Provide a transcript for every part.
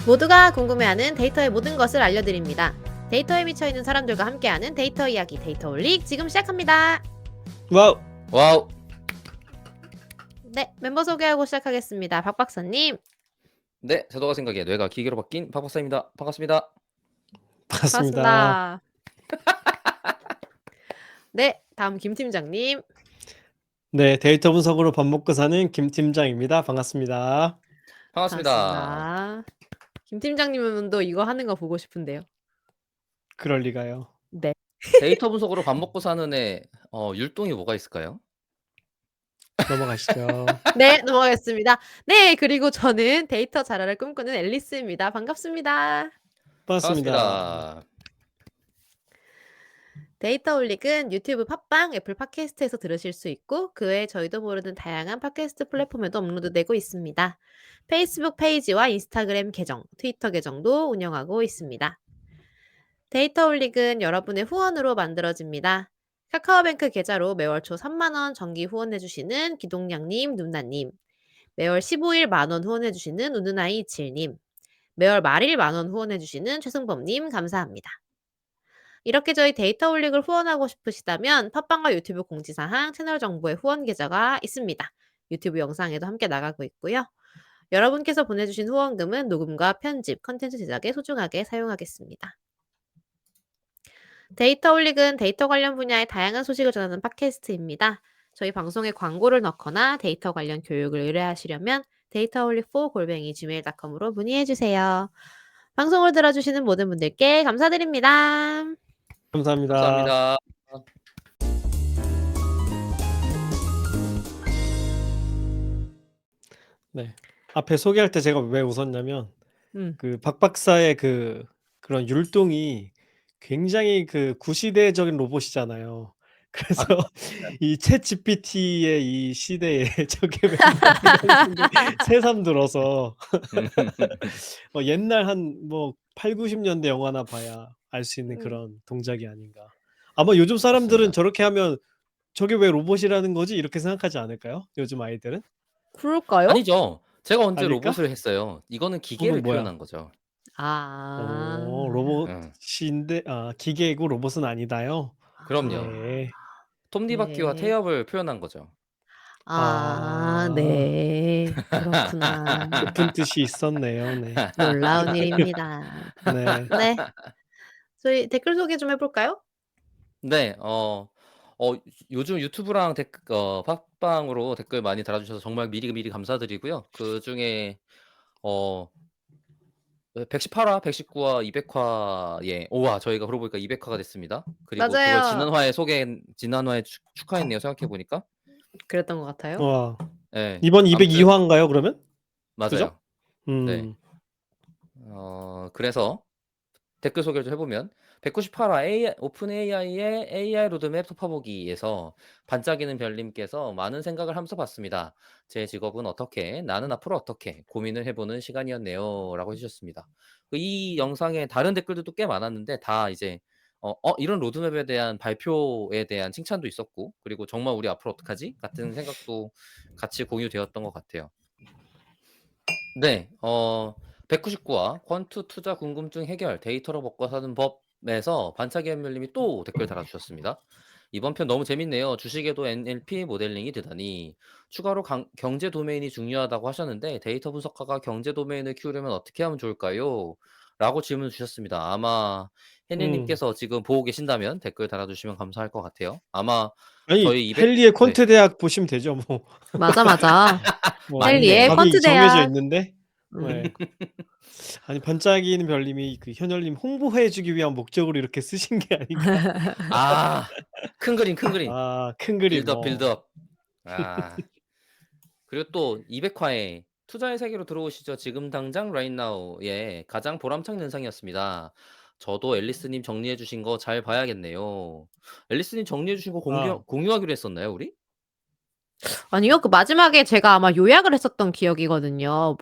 모두가 궁금해하는 데이터의 모든 것을 알려드립니다. 데이터에 미쳐있는 사람들과 함께하는 데이터 이야기 데이터올릭 지금 시작합니다. 와우. 와우. 네, 멤버 소개하고 시작하겠습니다. 박 박사님. 네, 제도가 생각에 뇌가 기계로 바뀐 박 박사입니다. 반갑습니다. 반갑습니다. 네, 다음 김 팀장님. 네, 데이터 분석으로 밥 먹고 사는 김 팀장입니다. 반갑습니다. 반갑습니다. 김 팀장님은 또 이거 하는 거 보고 싶은데요. 그럴 리가요. 네. 데이터 분석으로 밥 먹고 사는 애 율동이 뭐가 있을까요? 넘어가시죠. 네, 넘어가겠습니다. 네, 그리고 저는 데이터 자라를 꿈꾸는 앨리스입니다. 반갑습니다. 반갑습니다. 데이터올릭은 유튜브 팟빵, 애플 팟캐스트에서 들으실 수 있고 그 외에 저희도 모르는 다양한 팟캐스트 플랫폼에도 업로드되고 있습니다. 페이스북 페이지와 인스타그램 계정, 트위터 계정도 운영하고 있습니다. 데이터올릭은 여러분의 후원으로 만들어집니다. 카카오뱅크 계좌로 매월 초 3만 원 정기 후원해주시는 기동량님, 눈나님, 매월 15일 만원 후원해주시는 우누나이27님, 매월 말일 만원 후원해주시는 최승범님 감사합니다. 이렇게 저희 데이터올릭을 후원하고 싶으시다면 팟빵과 유튜브 공지사항 채널 정보에 후원 계좌가 있습니다. 유튜브 영상에도 함께 나가고 있고요. 여러분께서 보내주신 후원금은 녹음과 편집, 컨텐츠 제작에 소중하게 사용하겠습니다. 데이터올릭은 데이터 관련 분야의 다양한 소식을 전하는 팟캐스트입니다. 저희 방송에 광고를 넣거나 데이터 관련 교육을 의뢰하시려면 dataolic4@gmail.com으로 문의해주세요. 방송을 들어주시는 모든 분들께 감사드립니다. 감사합니다. 감사합니다. 네. 앞에 소개할 때 제가 왜 웃었냐면 음. 박 박사의 그런 율동이 굉장히 구시대적인 로봇이잖아요. 그래서 이 챗GPT의 이 시대에 저게 왜 나오나 이런 생각이 새삼 들어서 옛날 한 80-90년대 영화나 봐야 알 수 있는 그런 동작이 아닌가. 아마 요즘 사람들은 맞습니다. 저렇게 하면 '저게 왜 로봇이라는 거지?' 이렇게 생각하지 않을까요? 요즘 아이들은? 그럴까요? 아니죠. 제가 언제 아닐까? 로봇을 했어요. 이거는 기계를 그러면 뭐야? 표현한 거죠. 아. 응. 로봇인데 기계이고 로봇은 아니다요? 그럼요. 네. 톱니바퀴와 네. 태엽을 표현한 거죠. 아 네. 그렇구나. 깊은 뜻이 있었네요. 네. 놀라운 일입니다. 네. 네. 저희 댓글 소개 좀 해 볼까요? 네. 요즘 유튜브랑 팟빵으로 댓글 많이 달아주셔서 정말 미리 감사드리고요. 그중에 118화, 119화, 200화에 우와 저희가 그러고 보니까 200화가 됐습니다. 그리고 그걸 맞아요. 지난화에 축하했네요, 생각해 보니까. 그랬던 것 같아요. 와. 예. 이번 아무튼 202화인가요, 그러면? 그죠? 맞아요. 네. 그래서 댓글 소개를 좀 해보면 198화 오픈 AI의 AI 로드맵 톱파보기에서 반짝이는 별님께서 많은 생각을 하면서 봤습니다. 제 직업은 어떻게, 나는 앞으로 어떻게 고민을 해보는 시간이었네요. 라고 해주셨습니다. 이 영상에 다른 댓글들도 꽤 많았는데 다 이제 이런 로드맵에 대한 발표에 대한 칭찬도 있었고 그리고 정말 우리 앞으로 어떡하지? 같은 생각도 같이 공유되었던 것 같아요. 네, 199화 퀀투 투자 궁금증 해결 데이터로 먹고 사는 법에서 반차기 연멸님이 또 댓글 달아주셨습니다. 이번 편 너무 재밌네요. 주식에도 NLP 모델링이 되다니. 추가로 경제 도메인이 중요하다고 하셨는데 데이터 분석가가 경제 도메인을 키우려면 어떻게 하면 좋을까요? 라고 질문 주셨습니다. 아마 혜니님께서 지금 보고 계신다면 댓글 달아주시면 감사할 것 같아요. 아마 아니, 저희 헨리의 네. 퀀트 대학 보시면 되죠, 뭐. 맞아. 헨리의 맞네요. 답이 퀀트 정해져 대학. 있는데. 네. 아니, 반짝이는 별님이 현열님 홍보해 주기 위한 목적으로 이렇게 쓰신 게 아닌가. 큰 그림. 큰 그림. 빌드업. 그리고 또 200화에 투자의 세계로 들어오시죠. 지금 당장 right now의 가장 보람찬 영상이었습니다. 저도 앨리스님 정리해 주신 거 잘 봐야겠네요. 앨리스님 정리해 주신 거 공유하기로 했었나요, 우리? 아니요. 마지막에 제가 아마 요약을 했었던 기억이거든요.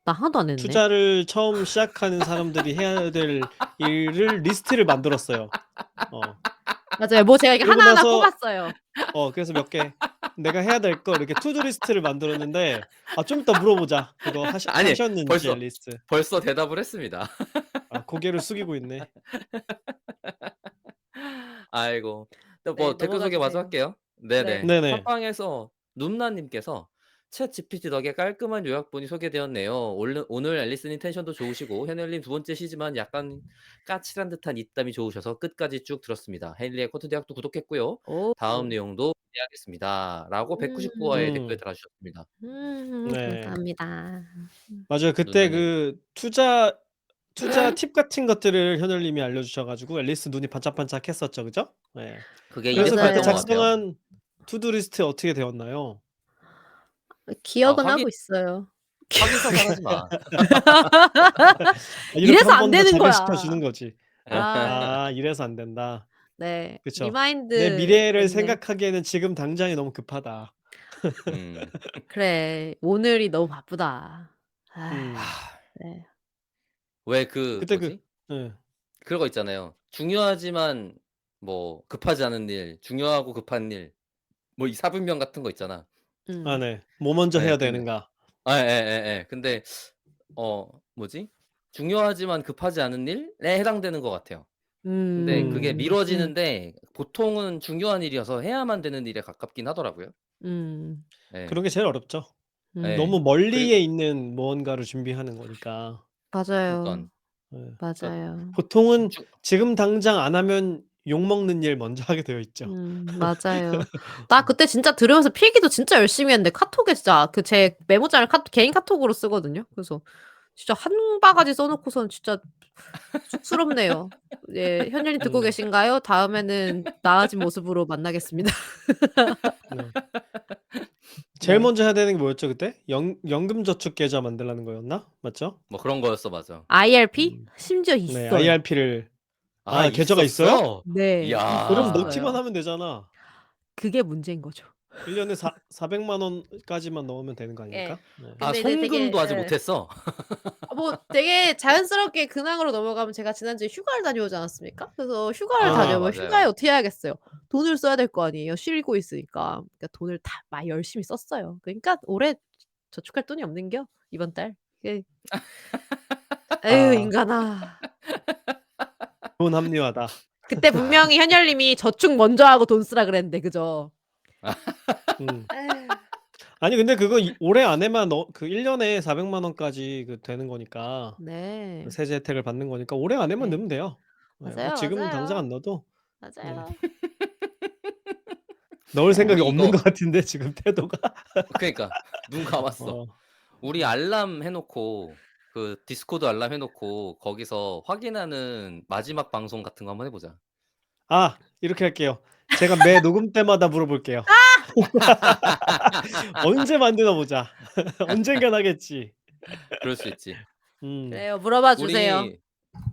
나 하나도 안 했네. 투자를 처음 시작하는 사람들이 해야 될 일을 리스트를 만들었어요. 맞아요. 뭐 제가 이렇게 그러고 하나하나 나서 꼽았어요. 그래서 몇 개 내가 해야 될 거 이렇게 투두 리스트를 만들었는데 좀 이따 물어보자. 그거 아니 하셨는지 리스트. 벌써 대답을 했습니다. 고개를 숙이고 있네. 아이고. 또 네, 뭐 댓글 넘어가 소개 마저 주세요. 할게요. 네. 네네. 네네. 팟빵에서 눔나님께서 "챗GPT 덕에 깔끔한 요약본이 소개되었네요. 오늘 앨리스님 텐션도 좋으시고 현엘님 두 번째 시지만 약간 까칠한 듯한 입담이 좋으셔서 끝까지 쭉 들었습니다. 헨리의 코트 대학도 구독했고요. 오. 다음 내용도 기대하겠습니다."라고 199화에 댓글 음. 달아주셨습니다. 네. 감사합니다. 맞아요. 그때 눔나님. 그 투자 팁 같은 것들을 현열님이 알려주셔 가지고 앨리스 눈이 반짝반짝했었죠. 그죠? 네. 그게 그래서 그때 이득하였던 것 맞아요. 같아요. 작성한 투두 리스트 어떻게 되었나요? 기억은 확인 하고 있어요. 확인사 잘하지 마. 이렇게 이래서 한 안 번 더 되는 자극시켜 거야. 주는 거지. 아. 이래서 안 된다. 네. 그쵸. 내 리마인드 미래를 때문에. 생각하기에는 지금 당장이 너무 급하다. 음. 그래. 오늘이 너무 바쁘다. 아. 음. 네. 왜 그 그때 뭐지? 예. 그런 거 있잖아요. 중요하지만 뭐 급하지 않은 일, 중요하고 급한 일, 뭐 이 사분명 같은 거 있잖아. 음. 네. 뭐 먼저 예 해야 근데 되는가. 예예예예. 근데 뭐지? 중요하지만 급하지 않은 일에 해당되는 것 같아요. 근데 그게 음. 미뤄지는데 보통은 중요한 일이어서 해야만 되는 일에 가깝긴 하더라고요. 음. 예. 그런 게 제일 어렵죠. 예. 너무 멀리에 그리고 있는 무언가를 준비하는 거니까. 맞아요. 그러니깐 예. 그러니까 맞아요. 보통은 주 지금 당장 안 하면 욕먹는 일 먼저 하게 되어 있죠. 맞아요. 나 그때 진짜 들으면서 필기도 진짜 열심히 했는데 카톡에 진짜 제 메모장을 개인 카톡으로 쓰거든요. 그래서 진짜 한 바가지 써 놓고선 진짜 쑥스럽네요. 예. "현열님 듣고 음. 계신가요? 다음에는 나아진 모습으로 만나겠습니다." 네. 제일 네. 먼저 해야 되는 게 뭐였죠 그때? 연금저축 계좌 만들라는 거였나? 맞죠? 뭐 그런 거였어. 맞아. IRP? 음. 심지어 네. 있어요. IRP를 아 계좌가 있어요? 있었어? 네. 그럼 이야. 넣기만 있었어요. 하면 되잖아. 그게 문제인 거죠. 1 년에 400만 원까지만 넣으면 되는 거 예. 아닙니까? 네. 아 근데 이제 되게 송금도 아직 예. 못했어? 뭐 되게 자연스럽게 근황으로 넘어가면 제가 지난주에 휴가를 다녀오지 않았습니까? 그래서 휴가를 아 네. 다녀오면 휴가에 맞아요. 어떻게 해야겠어요. 돈을 써야 될 거 아니에요, 쉬고 있으니까. 그러니까 돈을 다 막 열심히 썼어요. 그러니까 올해 저축할 돈이 없는겨, 이번 달. 예. 에휴 아 인간아. 좋은 합리화다. 그때 분명히 현열님이 저축 먼저 하고 돈 쓰라 그랬는데 그죠? 음. 에휴. 아니 근데 그거 올해 안에만 1 년에 400만 원까지 되는 거니까 네. 세제 혜택을 받는 거니까 올해 안에만 네. 넣으면 돼요. 네. 뭐 맞아요, 지금 당장 맞아요. 안 넣어도 네. 맞아요. 넣을 네. 생각이 우리 없는 이거 것 같은데 지금 태도가. 그러니까 눈 감았어. 어. 우리 알람 해 놓고 그 디스코드 알람 해 놓고 거기서 확인하는 마지막 방송 같은 거 한번 해 보자. 이렇게 할게요. 제가 매 녹음 때마다 물어볼게요. 언제 만드나 보자. 언젠간 하겠지. 그럴 수 있지. 음. 그래요. 물어봐 주세요. 우리 음.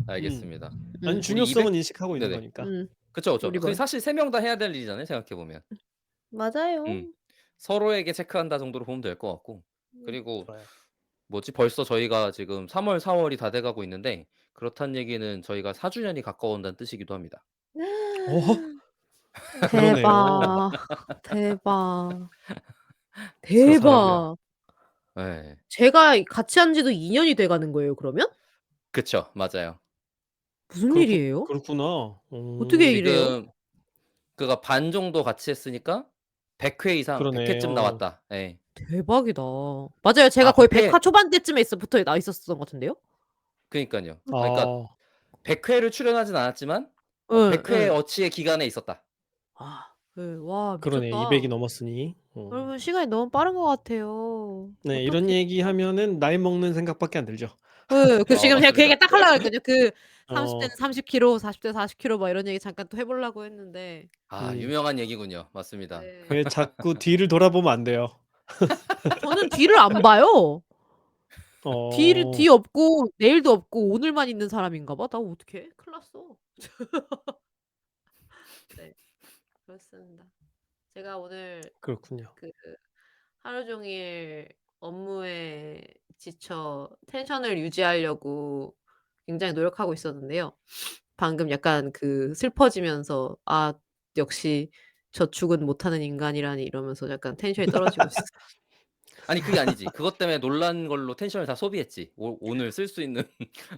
알겠습니다. 아니 음. 우리 200 중요성은 인식하고 있는 네네. 거니까. 음. 그쵸, 그쵸. 우리 그게 뭐 사실 3명 다 해야 될 일이잖아요, 생각해 보면. 맞아요. 음. 서로에게 체크한다 정도로 보면 될 것 같고. 음. 그리고 좋아요. 뭐지 벌써 저희가 지금 3 월, 4 월이 다 돼 가고 있는데 그렇다는 얘기는 저희가 4 주년이 가까워온다는 뜻이기도 합니다. 어 그러네요. 대박. 대박. 그렇더라고요. 대박. 예. 제가 같이 한 지도 2 년이 돼 가는 거예요, 그러면? 그쵸. 맞아요. 무슨 일이에요? 그렇구나. 어떻게 이래요? 지금 그가 반 정도 같이 했으니까 100회 이상 100 그러네. 회쯤 나왔다. 예. 대박이다. 맞아요. 제가 아 거의 100 100 화 회 초반대쯤에 붙어 나 있었었던 것 같은데요? 그니깐요. 그러니까 아 100 회를 출연하진 않았지만 예 100 회 예. 어치의 기간에 있었다. 예. 와 그러네. 미쳤다. 200이 넘었으니. 여러분 시간이 너무 빠른 것 같아요. 네. 이런 어떡해. 얘기하면은 나이 먹는 생각밖에 안 들죠. 예. 지금 제가 그 맞습니다. 얘기 딱 하려고 했거든요. 30 어. 대는 30 킬로, 40 대는 40 킬로 막 이런 얘기 잠깐 또 해 보려고 했는데 음. 유명한 얘기군요. 맞습니다. 네. 왜 자꾸 뒤를 돌아보면 안 돼요. 저는 뒤를 안 봐요. 뒤 어. 없고 내일도 없고 오늘만 있는 사람인가 봐. 나 어떡해? 큰일 났어. 네. 그렇습니다. 제가 오늘 그렇군요. 그 하루 종일 업무에 지쳐 텐션을 유지하려고 굉장히 노력하고 있었는데요. 방금 약간 그 슬퍼지면서 '아 역시 저축은 못하는 인간이라니.' 이러면서 약간 텐션이 떨어지고 있어요. 아니 그게 아니지. 그것 때문에 놀란 걸로 텐션을 다 소비했지. 오늘 쓸 수 있는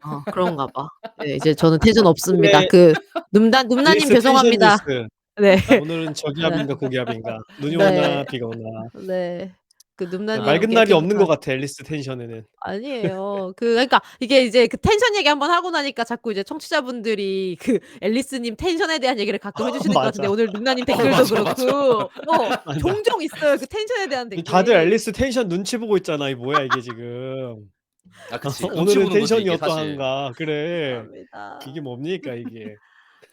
아 그런가 봐. 네 이제 저는 텐션 없습니다. 네. 그 눔나님 앨리스 텐션 죄송합니다. 뉴스. 네. 오늘은 저기압인가 고기압인가 눈이 네. 오나 비가 오나. 네. 그 네, 눔나님 맑은 날이 없는 것 깨끗한 같아 앨리스 텐션에는. 아니에요. 그러니까 이게 이제 그 텐션 얘기 한번 하고 나니까 자꾸 이제 청취자분들이 그 앨리스님 텐션에 대한 얘기를 가끔 해 주시는 것 같은데 맞아. 오늘 눔나님 댓글도 맞아, 맞아. 그렇고 맞아. 종종 있어요. 그 텐션에 대한 다들 댓글이. 앨리스 텐션 눈치 보고 있잖아. 이 뭐야 이게 지금. 아 그치. 눈치 오늘은 보는 거지 텐션이 이게 사실. 어떠한가. 그래. 이게 죄송합니다. 뭡니까 이게.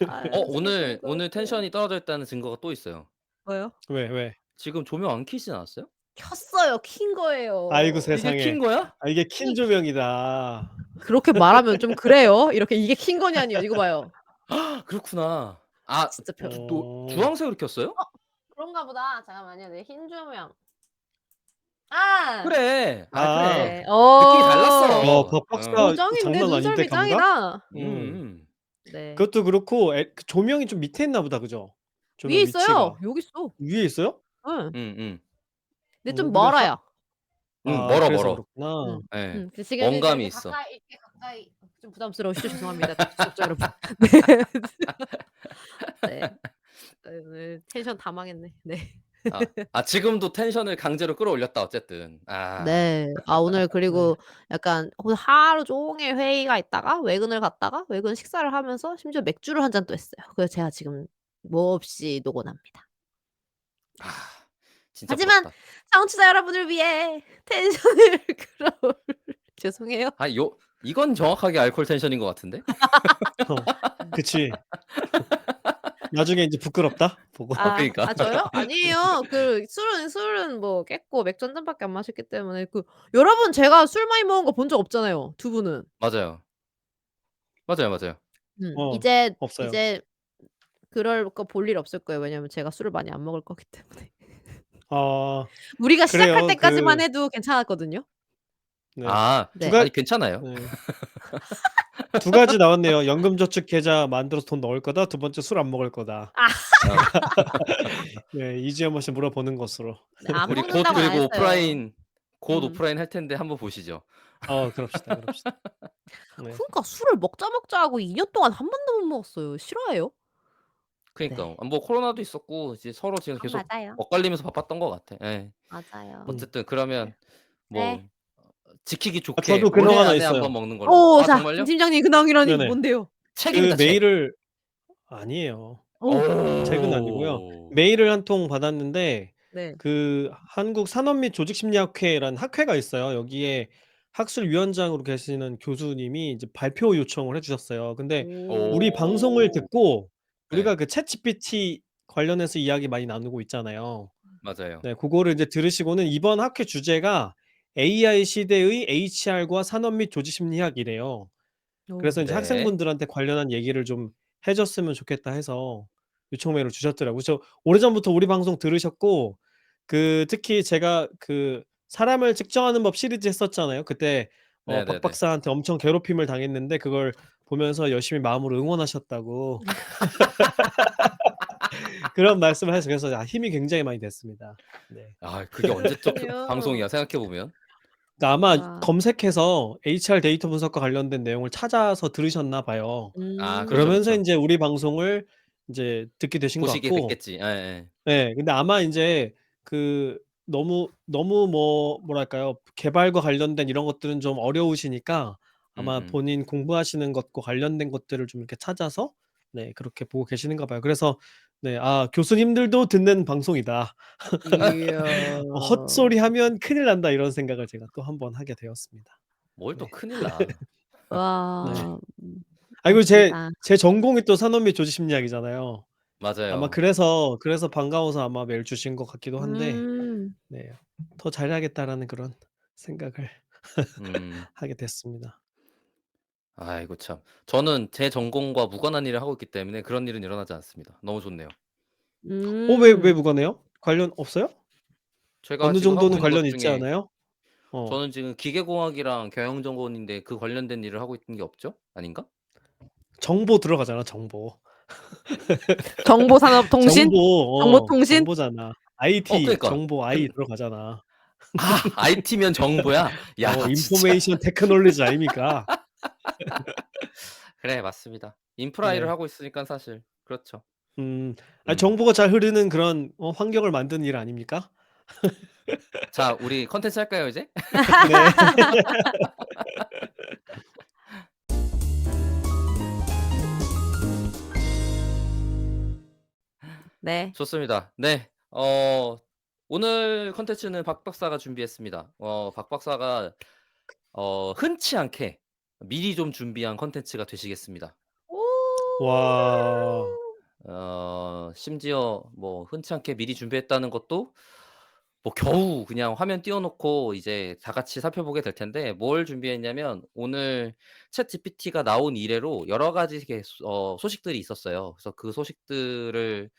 아유 오늘 상상도 못해요. 텐션이 떨어져 있다는 증거가 또 있어요. 뭐요? 왜, 왜? 지금 조명 안 켜지지 않았어요? 켰어요. 킨 아이고 거예요. 이게 킨 세상에. 거야? 아 이게 킨 이 조명이다. 그렇게 말하면 좀 그래요. 이렇게 "이게 킨 거냐."니요. 이거 봐요. 그렇구나. 아 진짜 별 또 어. 주황색으로 켰어요? 어 그런가 보다. 잠깐만요. 네 흰 조명. 아. 그래. 아 아. 그래. 네. 느낌이 박 달랐어. 박사 짱인데 장난 아닌데 눈썰미 감각? 짱이다. 음. 음. 네. 그것도 그렇고 그 조명이 좀 밑에 있나 보다. 그죠? 위에 조명 있어요. 위치가. 여기 있어. 위에 있어요? 응. 음음. 근데 좀 근데 하 멀어요. 멀어, 그래서 멀어. 그렇구나. 예. 그 지금 이제 먼감이 이렇게 있어. 가까이 이렇게 가까이 좀 부담스러우시죠? 죄송합니다. 구독자 여러분. 네. 네. 오늘 텐션 다 망했네. 네. 지금도 텐션을 강제로 끌어올렸다 어쨌든. 아. 네. 아 오늘 네. 그리고 약간 오늘 하루 종일 회의가 있다가 외근을 갔다가 외근 식사를 하면서 심지어 맥주를 한 잔 또 했어요. 그래서 제가 지금 몹시 노곤합니다. 아 진짜 하지만 부럽다. 청취자 여러분을 위해 텐션을 끌어올 죄송해요. 이건 정확하게 알코올 텐션인 것 같은데? 어. 그치. 나중에 인제 부끄럽다 보고. 그러니까. 저요? 아니에요. 그 술은 뭐 깼고 맥주 한 잔밖에 안 마셨기 때문에 여러분 제가 술 많이 먹은 거 본 적 없잖아요, 두 분은. 맞아요. 맞아요, 맞아요. 어. 이제 없어요. 이제 그럴 거 볼 일 없을 거예요. 왜냐면 제가 술을 많이 안 먹을 거기 때문에. 아 우리가 시작할 그래요. 때까지만 해도 괜찮았거든요. 네. 두 네. 가 아니 괜찮아요. 네. 두 가지 나왔네요. 연금저축 계좌 만들어서 돈 넣을 거다. 두 번째 술 안 먹을 거다. 아 어. 네. 2 주에 한 번씩 물어보는 것으로. 네 안 우리 곧 먹는다고는 안 그리고 했어요. 음. 오프라인 할 텐데 한번 보시죠. 그럽시다, 그럽시다. 네. 그러니까 술을 먹자 하고 2년 동안 한 번도 못 먹었어요. 싫어해요? 네. 그러니까 뭐 코로나도 있었고 이제 서로 지금 계속 맞아요. 엇갈리면서 바빴던 것 같아. 예. 맞아요. 음. 어쨌든 그러면 뭐 네. 지키기 좋게 저도 근황 올해 하나 안에 있어요. 한번 먹는 걸로. 아 자 김 정말요? 팀장님 근황이라니 네네. 뭔데요? 그 책입니다, 책. 메일을 아니에요. 책은 아니고요. 오. 메일을 한 통 받았는데 네. 그 한국 산업 및 조직심리학회라는 학회가 있어요. 여기에 학술위원장으로 계시는 교수님이 이제 발표 요청을 해 주셨어요. 근데 우리 방송을 오. 듣고 우리가 네. 그 챗GPT 관련해서 이야기 많이 나누고 있잖아요. 맞아요. 네. 고거를 이제 들으시고는 이번 학회 주제가 AI 시대의 HR과 산업 및 조직심리학이래요. 그래서 인제 네. 학생분들한테 관련한 얘기를 좀 해 줬으면 좋겠다 해서 요청 메일을 주셨더라고요. 오래전부터 우리 방송 들으셨고 특히 제가 사람을 측정하는 법 시리즈 했었잖아요. 그때 박 네네네. 박사한테 엄청 괴롭힘을 당했는데 그걸 보면서 열심히 마음으로 응원하셨다고 그런 말씀을 하셔서 그래서 힘이 굉장히 많이 됐습니다. 네. 그게 언제적 그렇군요. 방송이야 생각해 보면. 그러니까 아마 와. 검색해서 HR 데이터 분석과 관련된 내용을 찾아서 들으셨나 봐요. 그렇죠, 음. 그러면서 그렇죠. 인제 우리 방송을 인제 듣게 되신 것 보시게 같고 됐겠지. 예예. 네 근데 아마 인제 너무 뭐랄까요? 개발과 관련된 이런 것들은 좀 어려우시니까 아마 음음. 본인 공부하시는 것과 관련된 것들을 좀 이렇게 찾아서 네 그렇게 보고 계시는가 봐요. 그래서 네 '아 교수님들도 듣는 방송이다. 이야. 헛소리하면 큰일 난다.' 이런 생각을 제가 또 한 번 하게 되었습니다. 뭘 또 네. 큰일 나. 네. 와. 그리고 멋지다. 제 전공이 또 산업 및 조직 심리학이잖아요. 아마 맞아요. 그래서 반가워서 아마 메일 주신 것 같기도 한데 음. 네 '더 잘해야겠다.'라는 그런 생각을 음. 하게 됐습니다. 아이고 참. 저는 제 전공과 무관한 일을 하고 있기 때문에 그런 일은 일어나지 않습니다. 너무 좋네요. 왜 음. 무관해요? 관련 없어요? 제가 어느 지금 하고 정도는 있는 것 관련이 있지 중에 않아요? 저는 지금 기계공학이랑 경영정보원인데 그 관련된 일을 하고 있는 게 없죠? 아닌가? 정보 들어가잖아, 정보. 정보산업통신? 정보통신? 정보잖아. IT, 그러니까. 정보 I 들어가잖아. IT면 정보야? 야, 진짜. 인포메이션 테크놀리지 아닙니까? 그래, 맞습니다. 인프라 일을 네. 하고 있으니까 사실 그렇죠. 정보가 잘 흐르는 그런 환경을 만드는 일 아닙니까? 자, 우리 컨텐츠 할까요, 이제? 네. 네. 좋습니다. 네. 오늘 컨텐츠는 박 박사가 준비했습니다. 박 박사가 흔치 않게 미리 좀 준비한 컨텐츠가 되시겠습니다. 오. 와. 심지어 뭐 흔치 않게 미리 준비했다는 것도 뭐 겨우 그냥 화면 띄워 놓고 이제 다 같이 살펴보게 될 텐데, 뭘 준비했냐면 오늘 챗GPT가 나온 이래로 여러 가지 이렇게 소식들이 있었어요. 그래서 그 소식들을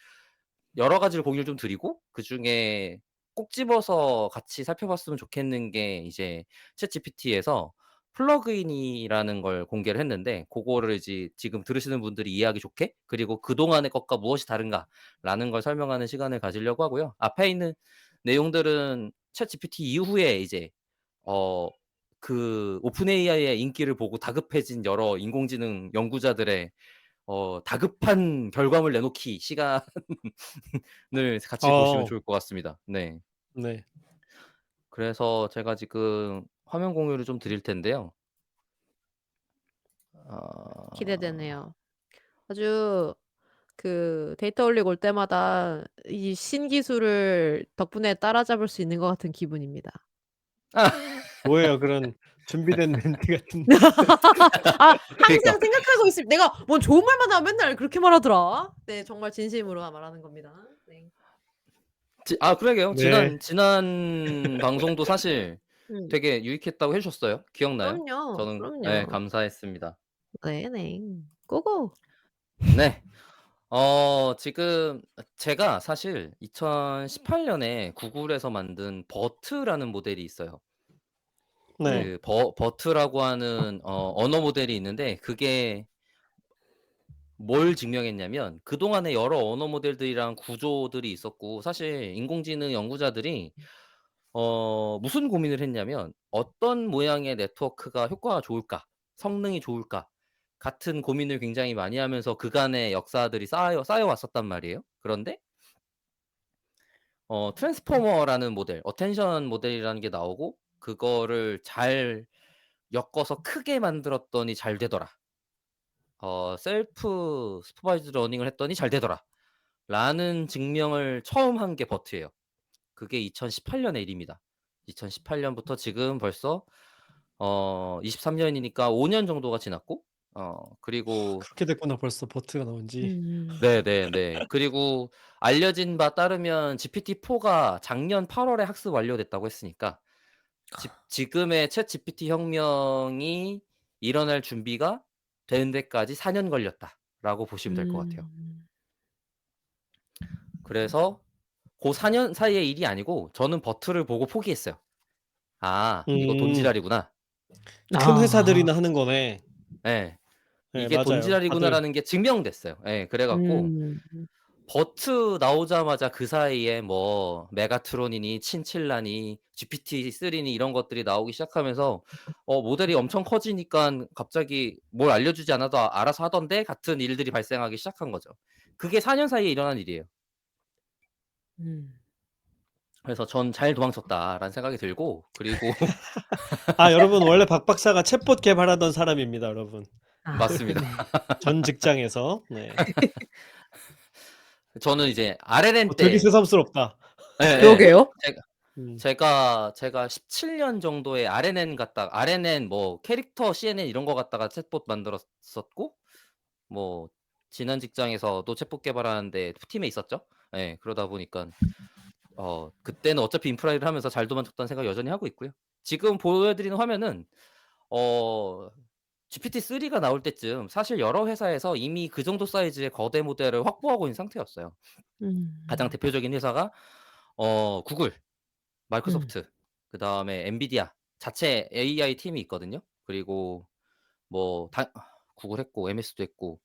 여러 가지를 공유를 좀 드리고, 그중에 꼭 집어서 같이 살펴봤으면 좋겠는 게 이제 챗GPT에서 플러그인이라는 걸 공개를 했는데, 고거를 이제 지금 들으시는 분들이 이해하기 좋게, 그리고 그동안의 것과 무엇이 다른가라는 걸 설명하는 시간을 가지려고 하고요. 앞에 있는 내용들은 챗GPT 이후에 이제 어 그 오픈 AI의 인기를 보고 다급해진 여러 인공지능 연구자들의 다급한 결과물 내놓기 시간을 같이 보시면 어. 좋을 것 같습니다. 네. 네. 그래서 제가 지금 화면 공유를 좀 드릴 텐데요. 기대되네요. 아주 그 데이터 올리고 올 때마다 이 신기술을 덕분에 따라잡을 수 있는 것 같은 기분입니다. 뭐예요, 그런 준비된 멘트 같은. 항상 그러니까 생각하고 있습니다. 내가 뭔 좋은 말만 하면 맨날 그렇게 말하더라. 네, 정말 진심으로 말하는 겁니다. 네. 그러게요. 네. 지난 방송도 사실 음. 되게 유익했다고 해 주셨어요. 기억나요? 그럼요. 저는 그럼요. 감사했습니다. 네네. 고고. 네. 지금 제가 사실 2018년에 구글에서 만든 버트라는 모델이 있어요. 네. 그 버트라고 하는 언어 모델이 있는데, 그게 뭘 증명했냐면 그동안에 여러 언어 모델들이랑 구조들이 있었고, 사실 인공지능 연구자들이 무슨 고민을 했냐면 '어떤 모양의 네트워크가 효과가 좋을까? 성능이 좋을까?' 같은 고민을 굉장히 많이 하면서 그간의 역사들이 쌓여 왔었단 말이에요. 그런데 트랜스포머라는 모델, 어텐션 모델이라는 게 나오고, 그거를 잘 엮어서 크게 만들었더니 잘 되더라. 셀프 슈퍼바이즈드 러닝을 했더니 잘 되더라. 라는 증명을 처음 한 게 버트예요. 그게 2018 년의 일입니다. 2018 년부터 지금 벌써 23 년이니까 5년 정도가 지났고, 그리고 그렇게 됐구나, 벌써 버트가 나온 지. 네네네. 그리고 알려진 바 따르면 GPT-4가 작년 8 월에 학습 완료됐다고 했으니까, 지금의 챗GPT 혁명이 일어날 준비가 되는 데까지 4년 걸렸다라고 보시면 될 것 같아요. 그래서 고 4년 사이의 일이 아니고 저는 버트를 보고 포기했어요. '아, 이거 음. 돈지랄이구나.' 큰 아. 회사들이나 하는 거네. 예. 네, '이게 맞아요. 다들. 돈지랄이구나.'라는 게 증명됐어요. 예. 그래 갖고 음. 버트 나오자마자 그 사이에 뭐 메가트론이니 친칠라니 GPT-3니 이런 것들이 나오기 시작하면서 모델이 엄청 커지니깐 갑자기 뭘 알려주지 않아도 알아서 하던데 같은 일들이 발생하기 시작한 거죠. 그게 4년 사이에 일어난 일이에요. 음. 그래서 전 '잘 도망쳤다.'라는 생각이 들고, 그리고 여러분, 원래 박 박사가 챗봇 개발하던 사람입니다, 여러분. 맞습니다. 네. 전 직장에서. 네. 저는 이제 RNN 되게 때 새삼스럽다. 예예. 그러게요. 제가 음. 제가 17년 정도에 RNN 뭐 캐릭터 CNN 이런 거 갖다가 챗봇 만들었었고, 뭐 지난 직장에서도 챗봇 개발하는데 팀에 있었죠. 예. 그러다 보니깐 그때는 어차피 인프라 일을 하면서 잘 도망쳤다는 생각 여전히 하고 있고요. 지금 보여 드리는 화면은 어 GPT-3가 나올 때쯤 사실 여러 회사에서 이미 그 정도 사이즈의 거대 모델을 확보하고 있는 상태였어요. 가장 음. 대표적인 회사가 구글, 음. 마이크로소프트, 그다음에 엔비디아, 자체 AI 팀이 있거든요. 그리고 뭐 다 구글 했고 MS도 했고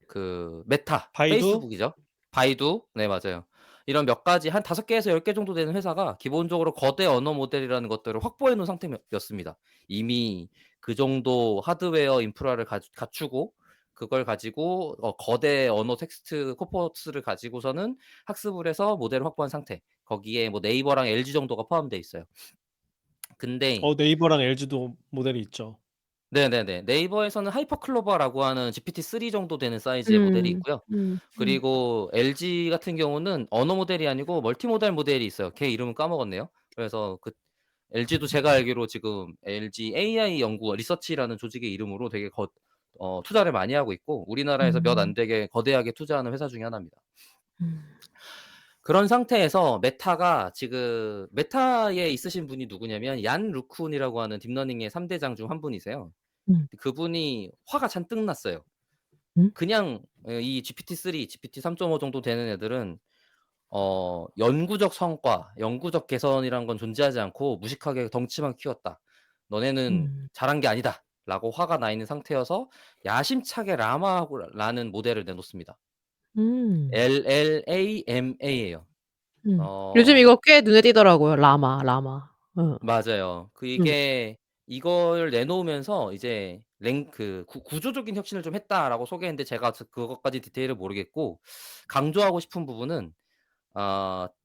그 메타, 바이두? 페이스북이죠. 바이두 네 맞아요. 이런 몇 가지 한 5 개에서 10개 정도 되는 회사가 기본적으로 거대 언어 모델이라는 것들을 확보해 놓은 상태였습니다. 이미 그 정도 하드웨어 인프라를 갖추고 그걸 가지고 거대 언어 텍스트 코퍼스를 가지고서는 학습을 해서 모델을 확보한 상태. 거기에 뭐 네이버랑 LG 정도가 포함되어 있어요. 근데 네이버랑 LG도 모델이 있죠. 네네네. 네이버에서는 하이퍼클로버라고 하는 GPT-3 정도 되는 사이즈의 모델이 음. 있고요. 음. 음. 그리고 LG 같은 경우는 언어 모델이 아니고 멀티모달 모델이 있어요. 걔 이름은 까먹었네요. 그래서 그 LG도 제가 알기로 지금 LG AI 연구 리서치라는 조직의 이름으로 되게 투자를 많이 하고 있고 우리나라에서 몇 안 음. 되게 거대하게 투자하는 회사 중에 하나입니다. 음. 그런 상태에서 메타가 지금 메타에 있으신 분이 누구냐면 얀 루쿤이라고 하는 딥러닝의 3 대장 중 한 분이세요. 음. 그분이 화가 잔뜩 났어요. 음. 그냥 이 GPT-3, GPT 3.5 정도 되는 애들은 연구적 성과, 영구적 개선이란 건 존재하지 않고 무식하게 덩치만 키웠다. 너네는 음. 잘한 게 아니다.'라고 화가 나 있는 상태여서 야심차게 라마라는 모델을 내놓습니다. 음. LLAMA예요. 요즘 어 이거 꽤 눈에 띄더라고요. 라마. 어. 맞아요. 음. 이걸 내놓으면서 이제 "구조적인 혁신을 좀 했다."라고 소개했는데 제가 그것까지 디테일을 모르겠고 강조하고 싶은 부분은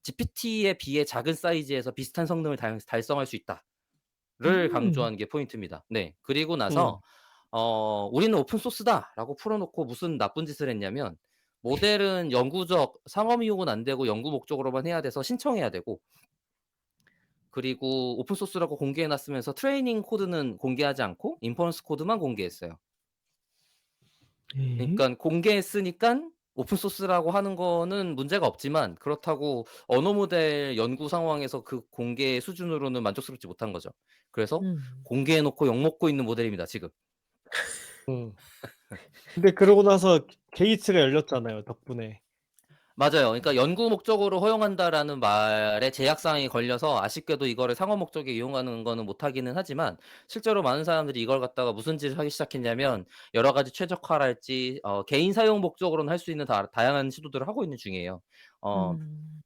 "GPT에 비해 작은 사이즈에서 비슷한 성능을 달성할 수 있다."를 음. 강조하는 게 포인트입니다. 네. 그리고 나서 음. "우리는 오픈 소스다."라고 풀어 놓고 무슨 나쁜 짓을 했냐면 모델은 영구적 상업 이용은 안 되고 연구 목적으로만 해야 돼서 신청해야 되고 그리고 오픈 소스라고 공개해 놨으면서 트레이닝 코드는 공개하지 않고 인퍼런스 코드만 공개했어요. 예. 그러니깐 공개했으니깐 오픈 소스라고 하는 거는 문제가 없지만 그렇다고 언어 모델 연구 상황에서 그 공개 수준으로는 만족스럽지 못한 거죠. 그래서 음. 공개해 놓고 욕먹고 있는 모델입니다 지금. 음. 근데 그러고 나서 게이트가 열렸잖아요, 덕분에. 맞아요. 그러니까 "연구 목적으로 허용한다."라는 말에 제약 사항이 걸려서 아쉽게도 이거를 상업 목적에 이용하는 거는 못 하기는 하지만 실제로 많은 사람들이 이걸 갖다가 무슨 짓을 하기 시작했냐면 여러 가지 최적화랄지 개인 사용 목적으로는 할 수 있는 다양한 시도들을 하고 있는 중이에요. 어 음.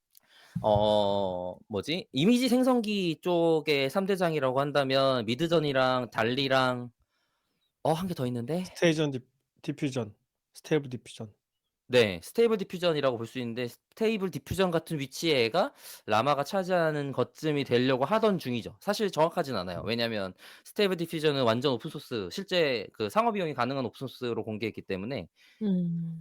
뭐지? 이미지 생성기 쪽의 3 대장이라고 한다면 미드전이랑 달리랑 한 개 더 있는데 스테이전 디퓨전. 스테이블 디퓨전. 네. 스테이블 디퓨전이라고 볼 수 있는데 스테이블 디퓨전 같은 위치의 애가 라마가 차지하는 것쯤이 되려고 하던 중이죠. 사실 정확하진 않아요. 왜냐하면 스테이블 디퓨전은 완전 오픈 소스 실제 그 상업 이용이 가능한 오픈 소스로 공개했기 때문에 음.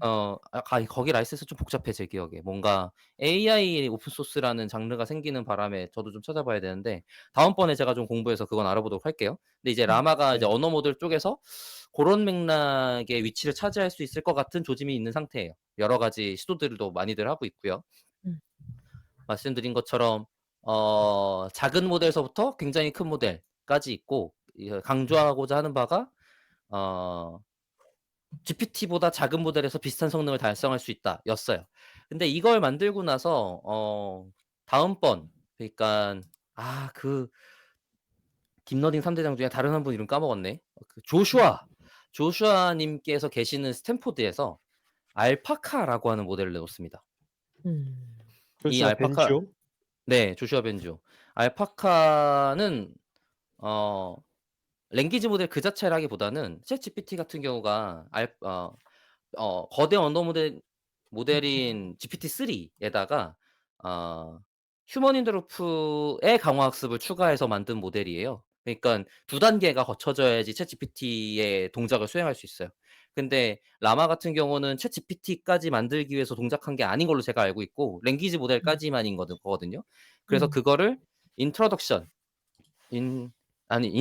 거기 라이센스 좀 복잡해 제 기억에. 뭔가 AI 오픈 소스라는 장르가 생기는 바람에 저도 좀 찾아봐야 되는데 다음번에 제가 좀 공부해서 그건 알아보도록 할게요. 근데 이제 라마가 이제 네. 언어 모델 쪽에서 고런 맥락의 위치를 차지할 수 있을 것 같은 조짐이 있는 상태예요. 여러 가지 시도들도 많이들 하고 있고요. 음. 말씀드린 것처럼 작은 모델에서부터 굉장히 큰 모델까지 있고 강조하고자 하는 바가 어 "GPT보다 작은 모델에서 비슷한 성능을 달성할 수 있다."였어요. 근데 이걸 만들고 나서 다음번 그러니깐 그 딥러닝 3 대장 중에 다른 한 분 이름 까먹었네. 조슈아 님께서 계시는 스탠포드에서 알파카라고 하는 모델을 내놓습니다. 음. 이 조슈아 알파카 벤지오? 네. 조슈아 벤조. 알파카는 어 랭귀지 모델 그 자체라기보다는 챗GPT 같은 경우가 거대 언어 모델인 GPT-3 에다가 어 휴먼 인 더 루프의 강화 학습을 추가해서 만든 모델이에요. 그러니깐 2 단계가 거쳐져야지 챗GPT의 동작을 수행할 수 있어요. 근데 라마 같은 경우는 챗GPT까지 만들기 위해서 동작한 게 아닌 걸로 제가 알고 있고 랭귀지 음. 모델까지만인 거거든요. 그래서 음. 그거를 인트로덕션 인 아니 음.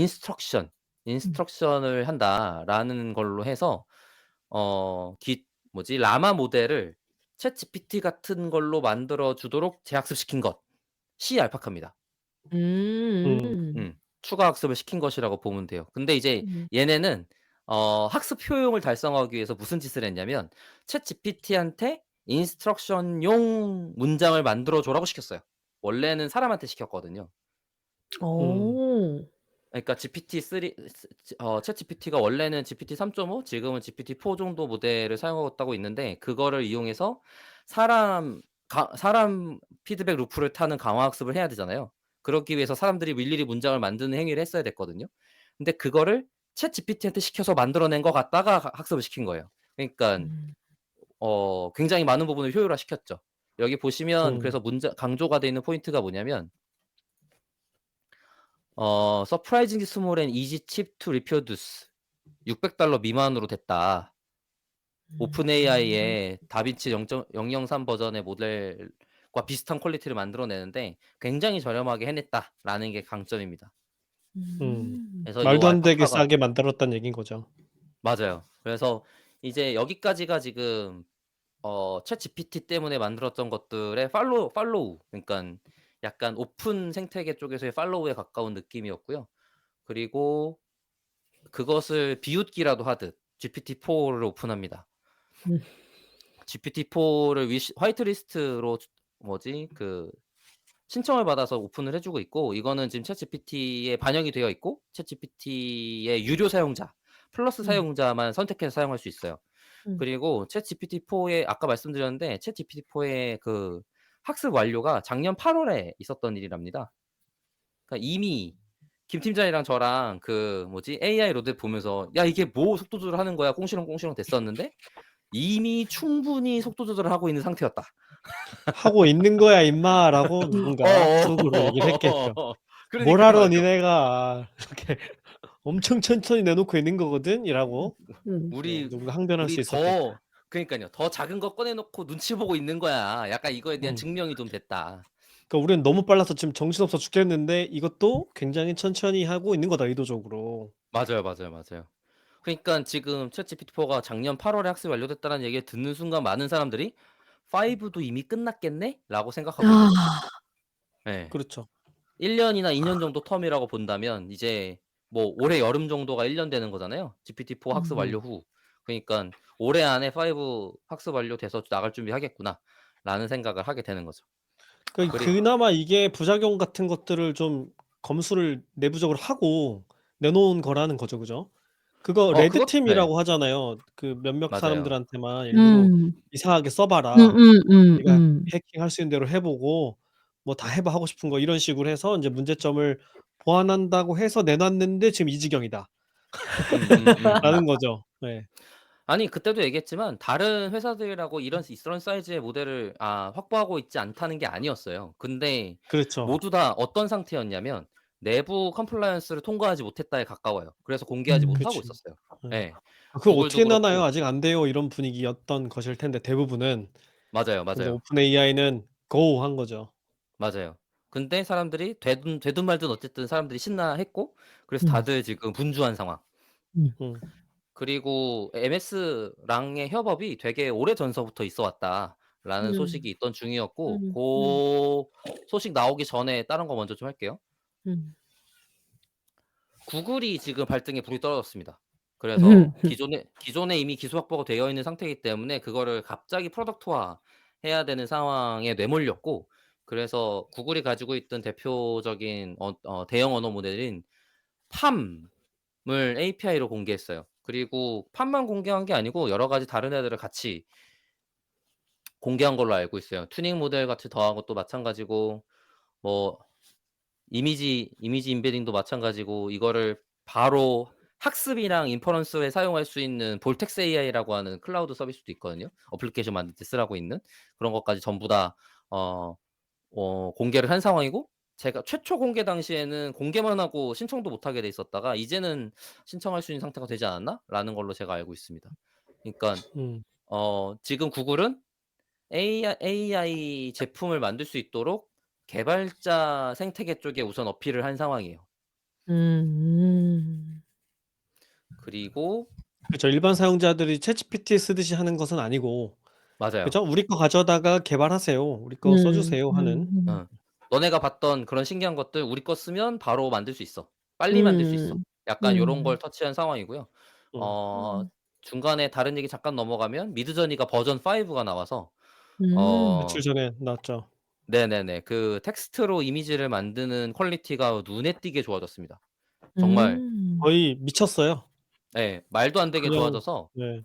인스트럭션을 한다라는 걸로 해서 어 기 라마 모델을 챗GPT 같은 걸로 만들어 주도록 재학습시킨 것이 알파카입니다. 음. 추가 학습을 시킨 것이라고 보면 돼요. 근데 이제 음. 얘네는 학습 효용을 달성하기 위해서 무슨 짓을 했냐면 챗GPT한테 인스트럭션용 문장을 만들어 줘라고 시켰어요. 원래는 사람한테 시켰거든요. 음. 어. 그러니까 GPT-3 챗GPT가 원래는 GPT 3.5 지금은 GPT-4 정도 모델을 사용하고 있는데 그거를 이용해서 사람 피드백 루프를 타는 강화 학습을 해야 되잖아요. 그러기 위해서 사람들이 일일이 문장을 만드는 행위를 했어야 됐거든요. 근데 그거를 챗GPT한테 시켜서 만들어낸 것 같다가 학습을 시킨 거예요. 그러니깐 음. 굉장히 많은 부분을 효율화시켰죠. 여기 보시면 음. 그래서 강조가 돼 있는 포인트가 뭐냐면 "Surprisingly small and easy chip to reproduce. $600 미만으로 됐다. 음. 오픈AI의 다빈치 0.003 버전의 모델과 비슷한 퀄리티를 만들어내는데 굉장히 저렴하게 해냈다."라는 게 강점입니다. 음. 그래서 요 말도 안 되게 알파카가 싸게 만들었다는 얘기인 거죠. 맞아요. 그래서 이제 여기까지가 지금 챗GPT 때문에 만들었던 것들의 팔로우 그러니깐 약간 오픈 생태계 쪽에서의 팔로우에 가까운 느낌이었고요. 그리고 그것을 비웃기라도 하듯 GPT-4를 오픈합니다. 음. GPT-4를 화이트 리스트로 신청을 받아서 오픈을 해 주고 있고 이거는 지금 챗GPT에 반영이 되어 있고 챗GPT의 유료 사용자, 플러스 음. 사용자만 선택해서 사용할 수 있어요. 음. 그리고 챗GPT-4의 아까 말씀드렸는데 챗GPT-4의 그 학습 완료가 작년 8 월에 있었던 일이랍니다. 그러니까 이미 김 팀장이랑 저랑 AI 로드 보면서 "야 이게 뭐 속도 조절하는 거야." 꽁시렁꽁시렁 됐었는데 이미 충분히 속도 조절을 하고 있는 상태였다. "하고 있는 거야 임마."라고 누군가 속으로 얘기를 했겠죠. "뭘 그러니까 알아 말이에요. 니네가. 이렇게 엄청 천천히 내놓고 있는 거거든."이라고 음. 네 우리 누군가 항변할 수 우리 있었겠죠. 그러니깐요. "더 작은 거 꺼내 놓고 눈치 보고 있는 거야." 약간 이거에 대한 음. 증명이 좀 됐다. 그러니까 "우리는 너무 빨라서 지금 정신없어 죽겠는데 이것도 굉장히 천천히 하고 있는 거다 의도적으로." 맞아요, 맞아요, 맞아요. 그러니깐 지금 챗GPT-4가 작년 8 월에 학습이 완료됐다는 얘기를 듣는 순간 많은 사람들이 "5도 이미 끝났겠네?"라고 생각하고 있는 거죠. 아. 예. 그렇죠. 1 년이나 2년 정도 텀이라고 본다면 이제 뭐 올해 여름 정도가 1년 되는 거잖아요. GPT-4 학습 음. 완료 후. 그러니깐 '올해 안에 5 학습 완료돼서 나갈 준비하겠구나.'라는 생각을 하게 되는 거죠. 그리 그나마 이게 부작용 같은 것들을 좀 검수를 내부적으로 하고 내놓은 거라는 거죠. 그죠? 그거 그것 네. 레드팀이라고 하잖아요. 그 몇몇 맞아요. 사람들한테만 일부러 음. "이상하게 써 봐라. 네가 음. 해킹할 수 있는 대로 해 보고 뭐 다 해 봐 하고 싶은 거." 이런 식으로 해서 인제 문제점을 보완한다고 해서 내놨는데 지금 이 지경이다. 음음음음. 라는 거죠. 네. 아니 그때도 얘기했지만 다른 회사들하고 이런 사이즈의 모델을 확보하고 있지 않다는 게 아니었어요. 근데 그렇죠. 모두 다 어떤 상태였냐면 내부 컴플라이언스를 통과하지 못했다에 가까워요. 그래서 공개하지 음. 못하고 그쵸. 있었어요. 예. 예. 그걸 구글도 어떻게 내나요? 그렇고 "아직 안 돼요." 이런 분위기였던 것일 텐데 대부분은. 맞아요, 근데 맞아요. 오픈 AI는 "고." 한 거죠. 맞아요. 근데 사람들이 되든 말든 어쨌든 사람들이 신나했고 그래서 음. 다들 지금 분주한 상황. 음. 음. 그리고 MS랑의 협업이 되게 오래전서부터 있어 왔다라는 음. 소식이 있던 중이었고 음. 음. 고 소식 나오기 전에 다른 거 먼저 좀 할게요. 음. 구글이 지금 발등에 불이 떨어졌습니다. 음. 그래서 기존에 이미 기술 확보가 되어 있는 상태이기 때문에 그거를 갑자기 프로덕트화 해야 되는 상황에 내몰렸고 그래서 구글이 가지고 있던 대표적인 대형 언어 모델인 팜을 API로 공개했어요. 그리고 팜만 공개한 게 아니고 여러 가지 다른 애들을 같이 공개한 걸로 알고 있어요. 튜닝 모델 같이 더한 것도 마찬가지고 뭐 이미지 임베딩도 마찬가지고 이거를 바로 학습이랑 인퍼런스에 사용할 수 있는 볼텍스 AI라고 하는 클라우드 서비스도 있거든요. 어플리케이션 만들 때 쓰라고 있는. 그런 것까지 전부 다 어 공개를 한 상황이고 제가 최초 공개 당시에는 공개만 하고 신청도 못 하게 돼 있었다가 이제는 신청할 수 있는 상태가 되지 않았나?'라는 걸로 제가 알고 있습니다. 그러니깐 음. 지금 구글은 AI 제품을 만들 수 있도록 개발자 생태계 쪽에 우선 어필을 한 상황이에요. 음. 그리고 그쵸. 일반 사용자들이 챗GPT 쓰듯이 하는 것은 아니고 맞아요. 그죠? "우리 거 가져다가 개발하세요. 우리 거 써 음. 주세요." 하는. 음. 어. "너네가 봤던 그런 신기한 것들 우리 거 쓰면 바로 만들 수 있어. 빨리 만들 수 있어." 음. 약간 요런 걸 음. 터치한 상황이고요. 음. 어 음. 중간에 다른 얘기 잠깐 넘어가면 미드저니가 버전 5가 나와서 음. 며칠 어 전에 나왔죠. 네네네. 그 텍스트로 이미지를 만드는 퀄리티가 눈에 띄게 좋아졌습니다. 정말 거의 미쳤어요. 예. 말도 안 되게 그냥 좋아져서 네.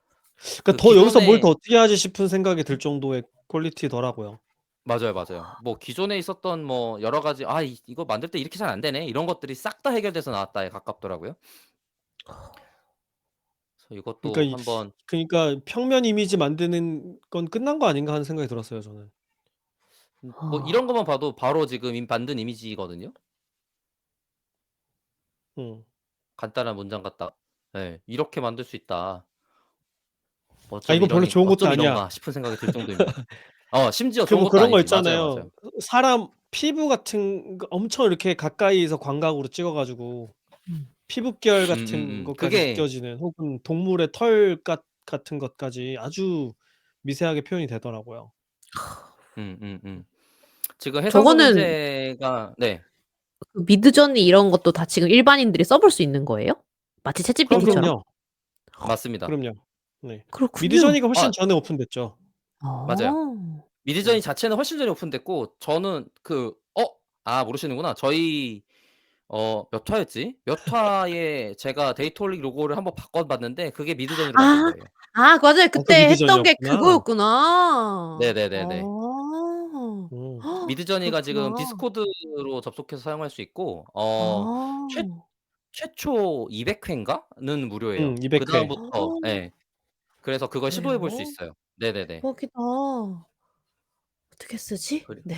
그러니까 그 더 여기서 뭘 더 기존에 어떻게 하지 싶은 생각이 들 정도의 퀄리티더라고요. 맞아요, 맞아요. 뭐 기존에 있었던 뭐 여러 가지 '아 이거 만들 때 이렇게 잘 안 되네.' 이런 것들이 싹 다 해결돼서 나왔다에 가깝더라고요. 그래서 그러니까 이것도 한번 그러니까 '평면 이미지 만드는 건 끝난 거 아닌가.' 하는 생각이 들었어요 저는. 뭐 이런 것만 봐도 바로 지금 만든 이미지거든요. 음. 간단한 문장 갖다 예. '이렇게 만들 수 있다. '아 어쩜 이건 별로 이러니 좋은 것도 어쩜 아니야.' 이런가.' 싶은 생각이 들 정도입니다. 심지어 그 좋은 뭐 것도 그런 거 아니지. 맞아요, 있잖아요. 맞아요. 사람 피부 같은 거 엄청 이렇게 가까이서 광각으로 찍어 가지고 음. 피부결 같은 것까지 그게 느껴지는 혹은 동물의 털 같은 것까지 아주 미세하게 표현이 되더라고요. 지금 해상도 저거는 문제가 네. 그 미드저니 이런 것도 다 지금 일반인들이 써볼 수 있는 거예요? 마치 챗GPT처럼? 그럼요. 맞습니다. 그럼요. 네. 그렇군요. 미드저니가 훨씬 아 전에 오픈됐죠. 맞아요. 아. 미드저니 네. 자체는 훨씬 전에 오픈됐고 저는 모르시는구나. 저희 몇 화였지? 몇 화에 제가 데이터 올리기 로고를 한번 바꿔 봤는데 그게 미드저니로 바뀐 아. 거예요. 아 맞아요. 그 그때 했던 게 미드저니였구나. 그거였구나. 네네네네. 아. 음. 미드저니가 지금 그렇구나. 디스코드로 접속해서 사용할 수 있고 최 아. 최초 200 회인가는 무료예요. 200 회. 그다음부터 예. 그래서 그걸 시도해 볼 수 그래요? 있어요. 네네네. 대박이다. 어떻게 쓰지? 그래 네.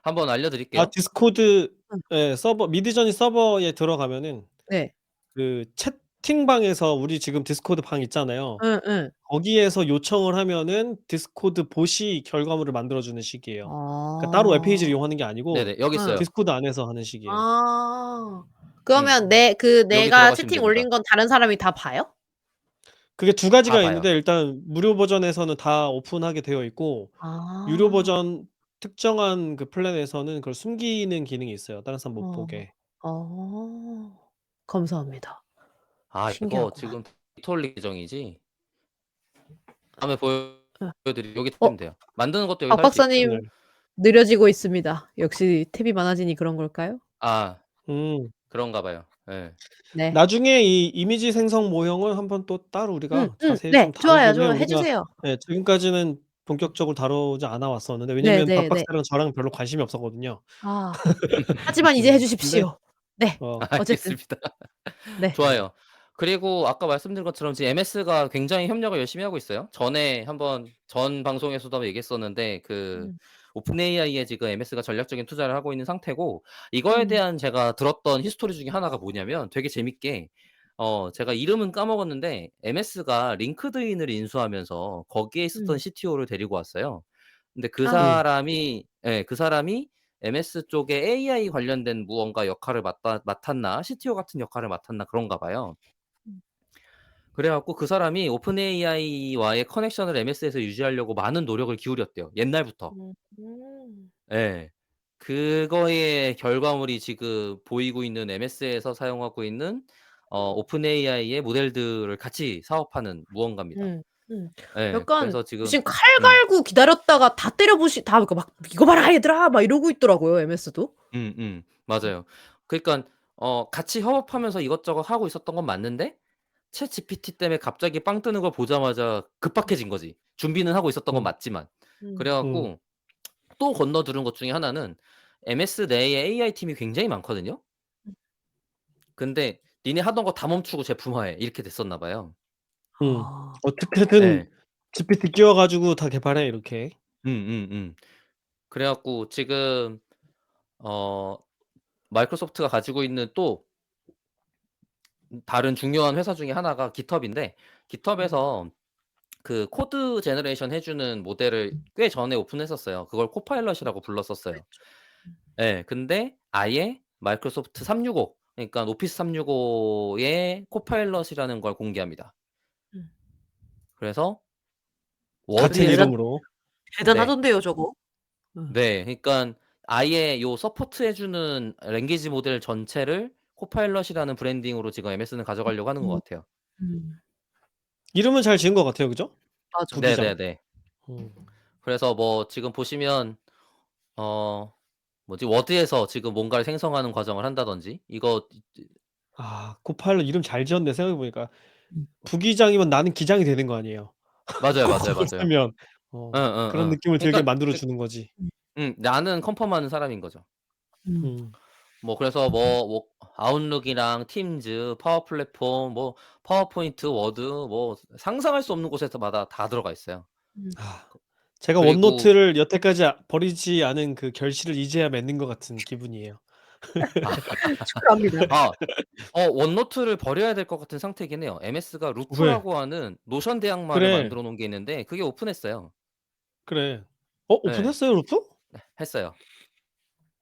한번 알려 드릴게요. 디스코드 응. 예 서버 미드저니 서버에 들어가면은 네. 그 채팅방에서 우리 지금 디스코드 방 있잖아요. 예예. 거기에서 요청을 하면은 디스코드 봇이 결과물을 만들어 주는 식이에요. 그러니까 따로 웹페이지를 아. 이용하는 게 아니고 네네. 여기 응. 있어요. 디스코드 안에서 하는 식이에요. 아. 음. 그러면 여기 내가 들어가시면 채팅 됩니다. 올린 건 다른 사람이 다 봐요? 그게 두 다 가지가 봐요. 있는데 일단 무료 버전에서는 다 오픈하게 되어 있고 유료 아. 버전 특정한 그 플랜에서는 그걸 숨기는 기능이 있어요, 다른 사람 못 어. 보게. 감사합니다. 이거 신기하구만. 지금 데이터 올리기 계정이지? 다음에 예. 보여드리 여기 어 뜨면 돼요. 만드는 것도 여기서 박 할 수 있어요. 네. 박사님 느려지고 있습니다. 역시 탭이 많아지니 그런 걸까요? 아 음. 그런가 봐요. 예. 네. 나중에 이 이미지 생성 모형을 한번 또 따로 우리가 자세히 좀 네. 좋아요, 다루기는 좋아요. 해 우리가 주세요. 지금까지는 본격적으로 다루지 않아 왔었는데 왜냐면 박 네네네. 박사랑 저랑 별로 관심이 없었거든요. 아. 하지만 이제 해 근데 주십시오. 네. 어쨌든 알겠습니다. 네. 네. 좋아요. 그리고 아까 말씀드린 것처럼 지금 MS가 굉장히 협력을 열심히 하고 있어요. 전에 한번 전 방송에서도 한번 얘기했었는데 음. 오픈 AI에 지금 MS가 전략적인 투자를 하고 있는 상태고 이거에 음. 대한 제가 들었던 히스토리 중에 하나가 뭐냐면 되게 재밌게 제가 이름은 까먹었는데 MS가 링크드인을 인수하면서 거기에 있었던 음. CTO를 데리고 왔어요. 근데 음. 그 사람이 MS 쪽에 AI 관련된 무언가 역할을 맡았나 CTO 같은 역할을 맡았나 그런가 봐요. 음. 그래 갖고 그 사람이 오픈 AI와의 커넥션을 MS에서 유지하려고 많은 노력을 기울였대요, 옛날부터. 음. 예. 그거의 결과물이 지금 보이고 있는 MS에서 사용하고 있는 오픈 AI의 모델들을 같이 사업하는 무언가입니다. 음. 음. 예. 약간 그래서 지금 지금 칼 음. 갈고 기다렸다가 다 다 그러니까 막 "이거 봐라 얘들아." 막 이러고 있더라고요, MS도. 맞아요. 그러니깐 같이 협업하면서 이것저것 하고 있었던 건 맞는데 챗GPT 때문에 갑자기 빵 뜨는 걸 보자마자 급박해진 거지. 준비는 하고 있었던 건 음. 맞지만. 그래 음. 음. 갖고 또 건너들은 것 중에 하나는 MS 내에 AI 팀이 굉장히 많거든요. 근데 "니네 하던 거 다 멈추고 제품화해." 이렇게 됐었나 봐요. 음. 아. 어떻게든 예. GPT 끼워 가지고 다 개발해 이렇게. 그래 갖고 지금 어 마이크로소프트가 가지고 있는 또 다른 중요한 회사 중에 하나가 GitHub인데 음. GitHub에서 그 코드 제너레이션 해 주는 모델을 꽤 전에 오픈했었어요. 그걸 코파일럿이라고 불렀었어요. 그랬죠. 음. 예. 근데 아예 마이크로소프트 365 그러니까 오피스 365의 코파일럿이라는 걸 공개합니다. 음. 그래서 같은 대단 워드에서 이름으로. 네. 대단하던데요, 저거. 응. 네. 그러니깐 아예 요 서포트해 주는 랭귀지 모델 전체를 코파일럿이라는 브랜딩으로 지금 MS는 가져가려고 하는 것 음. 같아요. 음. 이름은 잘 지은 것 같아요. 그죠? 맞아. 부기장. 네네네. 음. 그래서 뭐 지금 보시면 어 뭐지? 워드에서 지금 뭔가를 생성하는 과정을 한다든지 이거 아 코파일럿 이름 잘 지었네 생각해 보니까. 음. 부기장이면 나는 기장이 되는 거 아니에요. 맞아요, 맞아요, 그걸 맞아요. 쓰면 그런 응응응. 느낌을 들게 그러니까 만들어 주는 거지. 음. 나는 컨펌하는 사람인 거죠. 음. 음. 뭐 그래서 뭐 아웃룩이랑 팀즈, 파워 플랫폼, 뭐 파워포인트, 워드 뭐 상상할 수 없는 곳에서마다 다 들어가 있어요. 음. 아 제가 그리고 원노트를 여태까지 버리지 않은 그 결실을 이제야 맺는 것 같은 기분이에요. 아 축하합니다. 아 원노트를 버려야 될 것 같은 상태이긴 해요. MS가 왜? 루프라고 하는 노션 대항마를 그래. 만들어 놓은 게 있는데 그게 오픈했어요. 그래. 네. 오픈했어요 루프? 네. 했어요.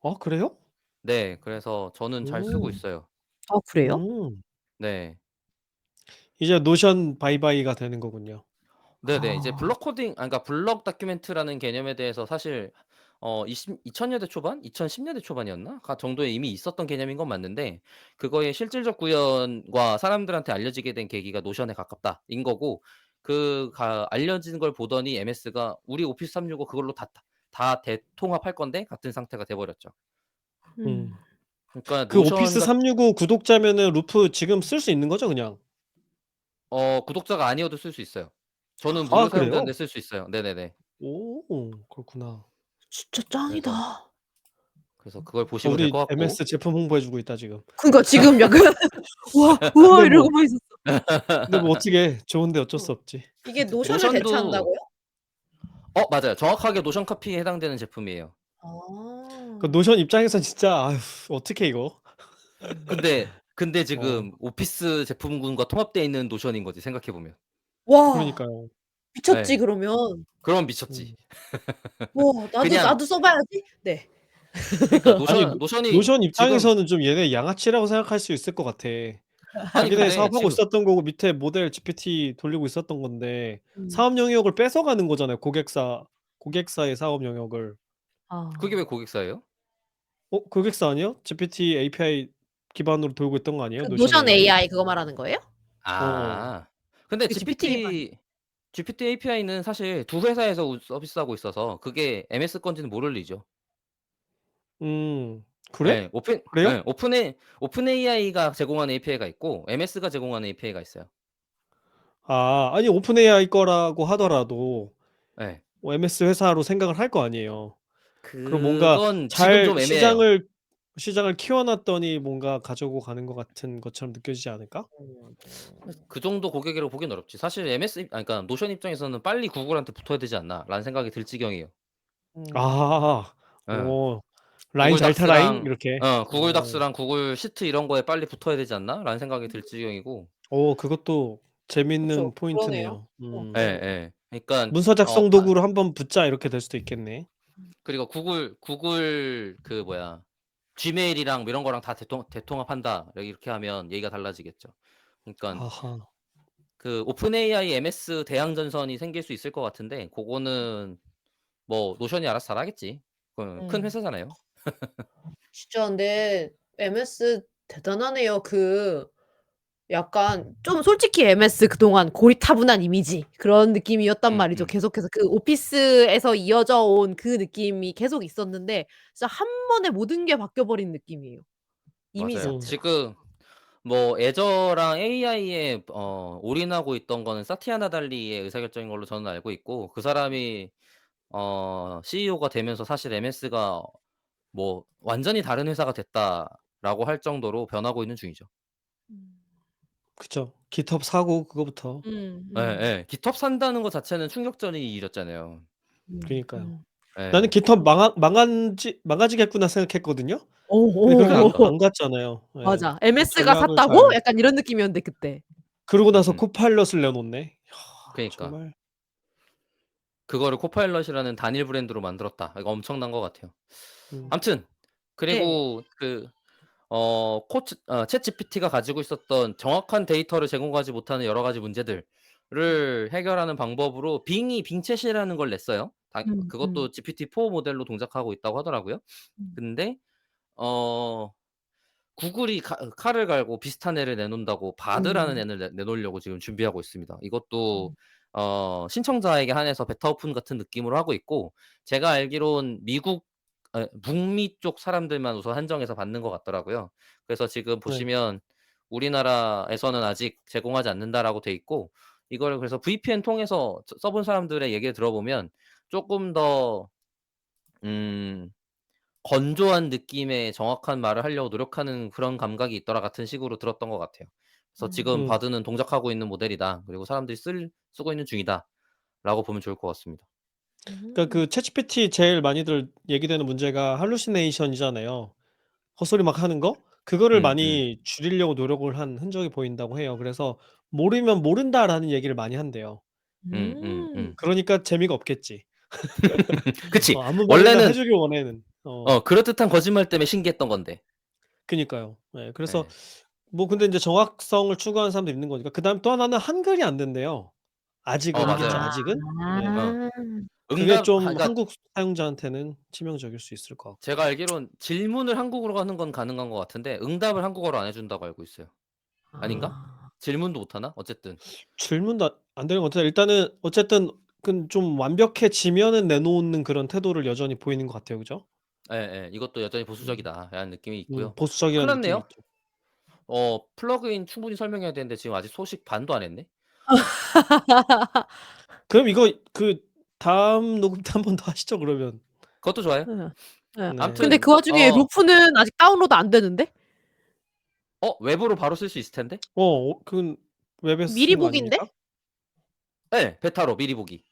아 그래요? 네. 그래서 저는 잘 쓰고 오. 있어요. 아 그래요? 음. 네. 이제 노션 바이바이가 되는 거군요. 네네. 이제 아. 블럭 코딩 그러니까 블럭 다큐멘트라는 개념에 대해서 사실 2000 년대 초반? 2010 년대 초반이었나? 정도에 이미 있었던 개념인 건 맞는데 그거의 실질적 구현과 사람들한테 알려지게 된 계기가 노션에 가깝다인 거고 알려진 걸 보더니 MS가 "우리 오피스 365 그걸로 다 대통합할 건데." 같은 상태가 돼 버렸죠. 음. 음. 그러니까 그 노션 오피스 같 365 구독자면은 루프 지금 쓸 수 있는 거죠 그냥? 구독자가 아니어도 쓸 수 있어요. 저는 아 무료 그래요? 사용자인데 쓸 수 있어요. 네네네. 오 그렇구나. 진짜 그래서 짱이다. 그걸 보시면 될 우리 것 같고 MS 제품 홍보해 주고 있다 지금. 그러니까 지금 약간 "우와, 우와." 근데 뭐 이러고만 있었어. 어떻게 좋은데 어쩔 어. 수 없지. 이게 노션을 노션도 대체한다고요? 맞아요. 정확하게 노션 커피에 해당되는 제품이에요. 그 아. 노션 입장에선 진짜 아휴 어떡해 이거. 음. 근데 어 지금 오피스 제품군과 통합되어 있는 노션인 거지 생각해 보면. 와. 그러니까요. 미쳤지 예. 그러면. 그럼 미쳤지. 음. 와 나도 그냥 나도 써 봐야지. 네. 그러니까 아니 노션이 노션 지금 입장에서는 좀 얘네 양아치라고 생각할 수 있을 것 같아. 아니 자기네 근데 사업하고 지금 있었던 거고 밑에 모델 GPT 돌리고 있었던 건데 음. 사업 영역을 뺏어가는 거잖아요, 고객사의 사업 영역을. 그게 왜 아. 고객사예요? 고객사 아니에요? GPT API 기반으로 돌고 있던 거 아니에요? 그 노션 노션 AI? AI 그거 말하는 거예요? 어어. 아. 근데 그게 GPT 기반이에요. GPT API는 사실 두 회사에서 서비스하고 있어서 그게 MS 건지는 모를 일이죠. 그래? 예. 그래요? 오픈AI가 제공하는 API가 있고 MS가 제공하는 API가 있어요. 아니 오픈 AI 거라고 하더라도 예. MS 회사로 생각을 할 거 아니에요. 그럼 뭔가 그건 지금 잘 좀 애매해요. 시장을 키워 놨더니 뭔가 가지고 가는 것 같은 것처럼 느껴지지 않을까? 그 정도 고객이라고 보기는 어렵지. 사실 그러니까 노션 입장에서는 '빨리 구글한테 붙어야 되지 않나.'라는 생각이 들 지경이에요. 음. 아. 예. 오. "라인 구글 잘 타라잉." 닥스랑 이렇게. 구글 닥스랑 구글 시트 이런 거에 '빨리 붙어야 되지 않나?'라는 생각이 들 지경이고 그것도 그쵸. 재밌는 그러네요. 포인트네요. 예예. 그러니깐 "문서 작성 도구로 한번 붙자." 이렇게 될 수도 있겠네. 그리고 구글 지메일이랑 뭐 이런 거랑 다 대통합한다. 이렇게 하면 얘기가 달라지겠죠. 그러니깐 아하. 오픈 AI MS 대항 전선이 생길 수 있을 것 같은데 고거는 뭐 노션이 알아서 잘하겠지. 큰 음. 회사잖아요. 진짜 근데 MS 대단하네요. 약간 좀 솔직히 MS 그동안 고리타분한 이미지 그런 느낌이었단 말이죠. 음음. 계속해서 그 오피스에서 이어져 온 그 느낌이 계속 있었는데 진짜 한 번에 모든 게 바뀌어 버린 느낌이에요, 이미지 맞아요. 음. 자체가. 지금 뭐 애저랑 AI에 올인하고 있던 거는 사티아 나달리의 의사결정인 걸로 저는 알고 있고 그 사람이 CEO가 되면서 사실 MS가 뭐 "완전히 다른 회사가 됐다."라고 할 정도로 변하고 있는 중이죠. 음. 그쵸. GitHub 사고 그거부터. 음. 예예. GitHub 산다는 거 자체는 충격적인 일이었잖아요. 그니까요. 나는 예. GitHub 망가지겠구나 생각했거든요. 근데 그렇게 그러니까. 안 갔잖아요. 예. 맞아. MS가 전략을 샀다고? 잘 약간 이런 느낌이었는데 그때. 그러고 나서 음음. 코파일럿을 내놓네. 야 그니까. 정말 그거를 코파일럿이라는 단일 브랜드로 만들었다. 이거 엄청난 것 같아요. 음. 아무튼 네. 그리고 챗GPT가 가지고 있었던 정확한 데이터를 제공하지 못하는 여러 가지 문제들을 해결하는 방법으로 빙챗이라는 걸 냈어요. 음. 음. 그것도 GPT-4 모델로 동작하고 있다고 하더라고요. 음. 근데 어 구글이 칼을 갈고 비슷한 애를 내놓는다고 바드라는 음. 애를 내놓으려고 지금 준비하고 있습니다. 이것도 음. 신청자에게 한해서 베타 오픈 같은 느낌으로 하고 있고 제가 알기론 미국 북미 쪽 사람들만 우선 한정해서 받는 것 같더라고요. 그래서 지금 네. 보시면 우리나라에서는 아직 제공하지 않는다라고 돼 있고, 이거를 그래서 VPN 통해서 써본 사람들의 얘기를 들어보면 조금 더 음 건조한 느낌의 정확한 말을 하려고 노력하는 그런 감각이 있더라 같은 식으로 들었던 것 같아요. 그래서 지금 음. 바드는 동작하고 있는 모델이다. 그리고 사람들이 쓰고 있는 중이다라고 보면 좋을 것 같습니다. 그러니까 음. 그 챗GPT 제일 많이들 얘기되는 문제가 hallucination이잖아요. 헛소리 막 하는 거? 그거를 음. 많이 줄이려고 노력을 한 흔적이 보인다고 해요. 그래서 "모르면 모른다."라는 얘기를 많이 한대요. 음. 그러니까 재미가 없겠지. 그치. 아무 말이나 해 원래는 주길 원하는. 그럴듯한 거짓말 때문에 신기했던 건데. 그니까요. 예. 그래서 예. 뭐 근데 인제 정확성을 추구하는 사람들이 있는 거니까. 그다음에 또 하나는 한글이 안 된대요. 아직은 하겠죠, 맞아요. 아. 아직은. 네. 어. 그게 좀 그러니까 한국 사용자한테는 치명적일 수 있을 것 같고. 제가 알기론 질문을 한국어로 하는 건 가능한 것 같은데 응답을 한국어로 안 해 준다고 알고 있어요. 아닌가? 아. 질문도 못 하나? 어쨌든. 질문도 안 되는 것 같아요. 일단은 어쨌든 좀 완벽해지면은 내놓는 그런 태도를 여전히 보이는 것 같아요. 그죠? 예예. 이것도 여전히 음. 보수적이다라는 느낌이 있고요. 큰일 보수적이라는 느낌이 났네요. 있죠. 플러그인 충분히 설명해야 되는데 지금 아직 소식 반도 안 했네. 그럼 이거 다음 녹음 때 한 번 더 하시죠 그러면. 그것도 좋아요. 예. 예. 근데 네. 아무튼 그 와중에 루프는 아직 다운로드 안 되는데? 외부로 바로 쓸 수 있을 텐데. 그건 웹에서 미리 쓰는 거 보기인데? 아닙니까? 예. 베타로 미리 보기.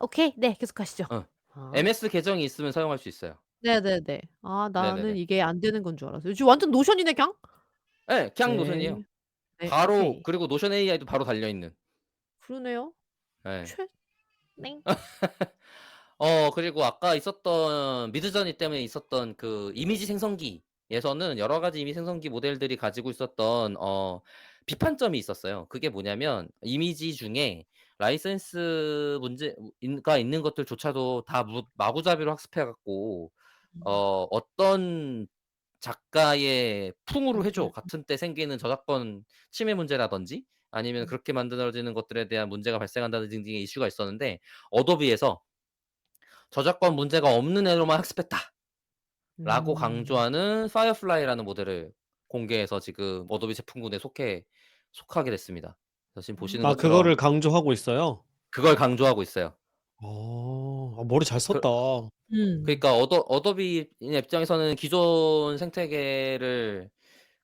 오케이. 네. 계속하시죠. 어. 아. MS 계정이 있으면 사용할 수 있어요. 네네네. 나는 네네네. 이게 안 되는 건 줄 알았어요. 지금 완전 노션이네 그냥? 예. 그냥 노선이에요. 네. 네. 바로 오케이. 그리고 노션 AI도 바로 달려 있는. 그러네요. 예. 최 넹. 그리고 아까 있었던 미드저니 때문에 있었던 그 이미지 생성기에서는 여러 가지 이미지 생성기 모델들이 가지고 있었던 비판점이 있었어요. 그게 뭐냐면 이미지 중에 라이센스 문제가 있는 것들조차도 다 마구잡이로 학습해 갖고 어떤 작가의 풍으로 해 줘. 같은 때 생기는 저작권 침해 문제라든지 아니면 그렇게 만들어지는 것들에 대한 문제가 발생한다는 등등의 이슈가 있었는데, 어도비에서 "저작권 문제가 없는 애로만 학습했다."라고 음. 강조하는 파이어플라이라는 모델을 공개해서 지금 어도비 제품군에 속하게 됐습니다. 그래서 지금 보시는 것처럼 그거를 강조하고 있어요? 그걸 강조하고 있어요. 머리 잘 그 썼다. 음. 그러니까 어도비 입장에서는 기존 생태계를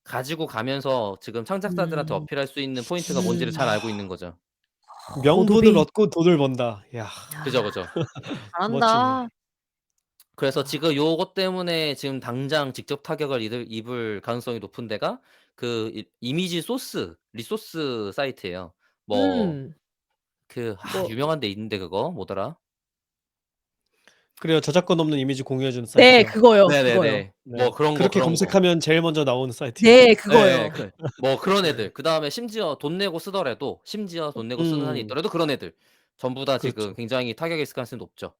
가지고 가면서 지금 창작자들한테 음. 어필할 수 있는 포인트가 뭔지를 잘 알고 있는 거죠. 명분을 어도비. 얻고 돈을 번다. 야 그죠, 야. 그죠. 멋지네. 잘한다. 그래서 지금 요것 때문에 지금 당장 직접 타격을 입을 가능성이 높은 데가 그 이미지 리소스 사이트예요. 뭐 음. 뭐 유명한 데 있는데 그거 뭐더라? 그래요. 저작권 없는 이미지 공유해 주는 네. 사이트요. 그거요, 그거요. 네네네. 네. 뭐 그런 거, 그렇게 그런 거. 검색하면 제일 먼저 나오는 사이트요. 네. 예예. 그거요. 뭐 그런 네. 애들. 그다음에 심지어 돈 내고 쓰더라도 심지어 돈 내고 쓰는 한이 음. 있더라도 그런 애들 전부 다 지금 그렇죠. 굉장히 타격이 있을 가능성이 높죠.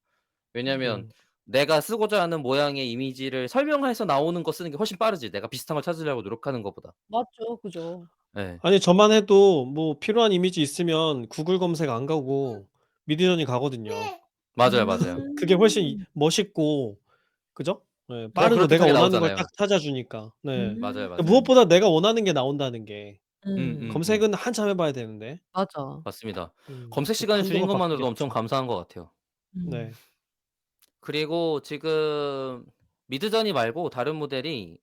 왜냐면 음. 내가 쓰고자 하는 모양의 이미지를 설명해서 나오는 거 쓰는 게 훨씬 빠르지, 내가 비슷한 걸 찾으려고 노력하는 것보다. 맞죠. 그죠. 예. 아니 저만 해도 뭐 필요한 이미지 있으면 구글 검색 안 가고 미드저니 가거든요. 맞아요, 맞아요. 그게 훨씬 음. 멋있고 그죠? 네. 그냥 빠르고 내가 그럴듯하게 원하는 걸 딱 나오잖아요. 찾아 주니까. 네. 맞아요, 음. 맞아요. 무엇보다 내가 원하는 게 나온다는 게 음. 검색은 한참 해 봐야 되는데. 맞아. 맞습니다. 검색 그 시간을 줄인 판도가 바뀌는 게 것만으로도 엄청 좋죠. 감사한 것 같아요. 음. 네. 그리고 지금 미드저니 말고 다른 모델이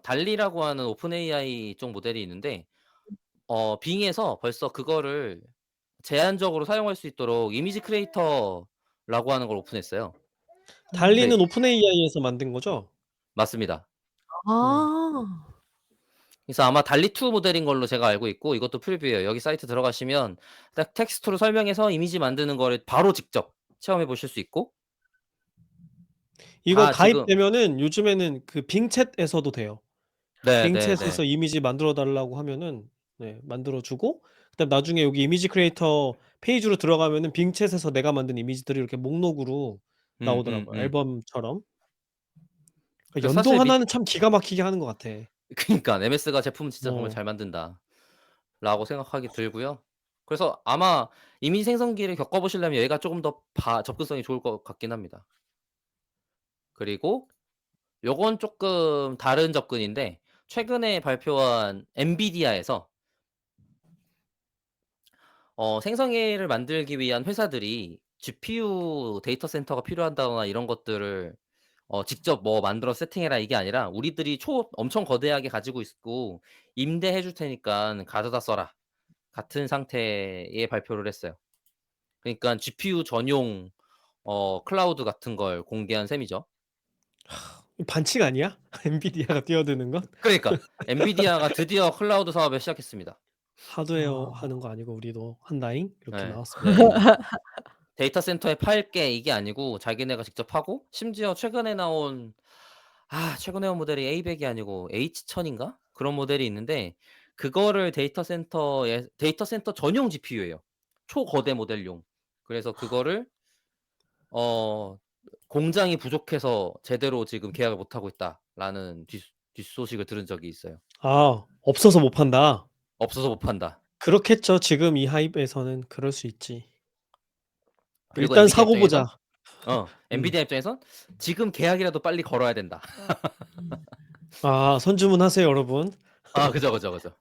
달리라고 하는 오픈 AI 쪽 모델이 있는데, 빙에서 벌써 그거를 제한적으로 사용할 수 있도록 이미지 크리에이터라고 하는 걸 오픈했어요. 근데 달리는 오픈 AI에서 만든 거죠? 맞습니다. 음. 아. 그래서 아마 달리2 모델인 걸로 제가 알고 있고, 이것도 프리뷰예요. 여기 사이트 들어가시면 딱 텍스트로 설명해서 이미지 만드는 거를 바로 직접 체험해 보실 수 있고, 이거 다 지금 가입되면은 요즘에는 그 빙챗에서도 돼요. 빙챗에서 네네네. 이미지 만들어 달라고 하면은 만들어 주고 그다음에 나중에 여기 이미지 크리에이터 페이지로 들어가면은 빙챗에서 내가 만든 이미지들이 이렇게 목록으로 나오더라고요, 음음음. 앨범처럼. 그러니까 그래서 사실 연동 하나는 참 기가 막히게 하는 것 같아. 그니까 MS가 제품은 진짜 정말 어. 잘 만든다라고 생각하기 들고요. 그래서 아마 이미지 생성기를 겪어 보시려면 얘가 쪼금 더 접근성이 좋을 것 같긴 합니다. 그리고 요건 쪼끔 다른 접근인데 최근에 발표한 엔비디아에서 생성AI를 만들기 위한 회사들이 GPU 데이터 센터가 필요하다거나 이런 것들을 직접 뭐 "만들어서 세팅해라." 이게 아니라 "우리들이 엄청 거대하게 가지고 있고 임대해 줄 테니깐 가져다 써라." 같은 상태의 발표를 했어요. 그러니깐 GPU 전용 클라우드 같은 걸 공개한 셈이죠. 반칙 아니야? 엔비디아가 뛰어드는 건? 그러니까 엔비디아가 드디어 클라우드 사업을 시작했습니다. 하드웨어 아. 하는 거 아니고 우리도 한다잉? 이렇게 네. 나왔습니다. 네. 데이터 센터에 팔게 이게 아니고 자기네가 직접 하고 심지어 최근에 온 모델이 A100이 아니고 H1000인가? 그런 모델이 있는데 그거를 데이터 센터 전용 GPU예요. 초거대 모델용. 그래서 그거를 어 "공장이 부족해서 제대로 지금 계약을 못 하고 있다."라는 뒷소식을 들은 적이 있어요. 아 없어서 못 판다. 없어서 못 판다. 그렇겠죠. 지금 이 하입에서는 그럴 수 있지. 그리고 일단 엔비디아 사고 보자. 입장에선 음. 엔비디아 입장에선 '지금 계약이라도 빨리 걸어야 된다.' 음. 아 선주문하세요 여러분. 아 그죠, 그죠, 그죠.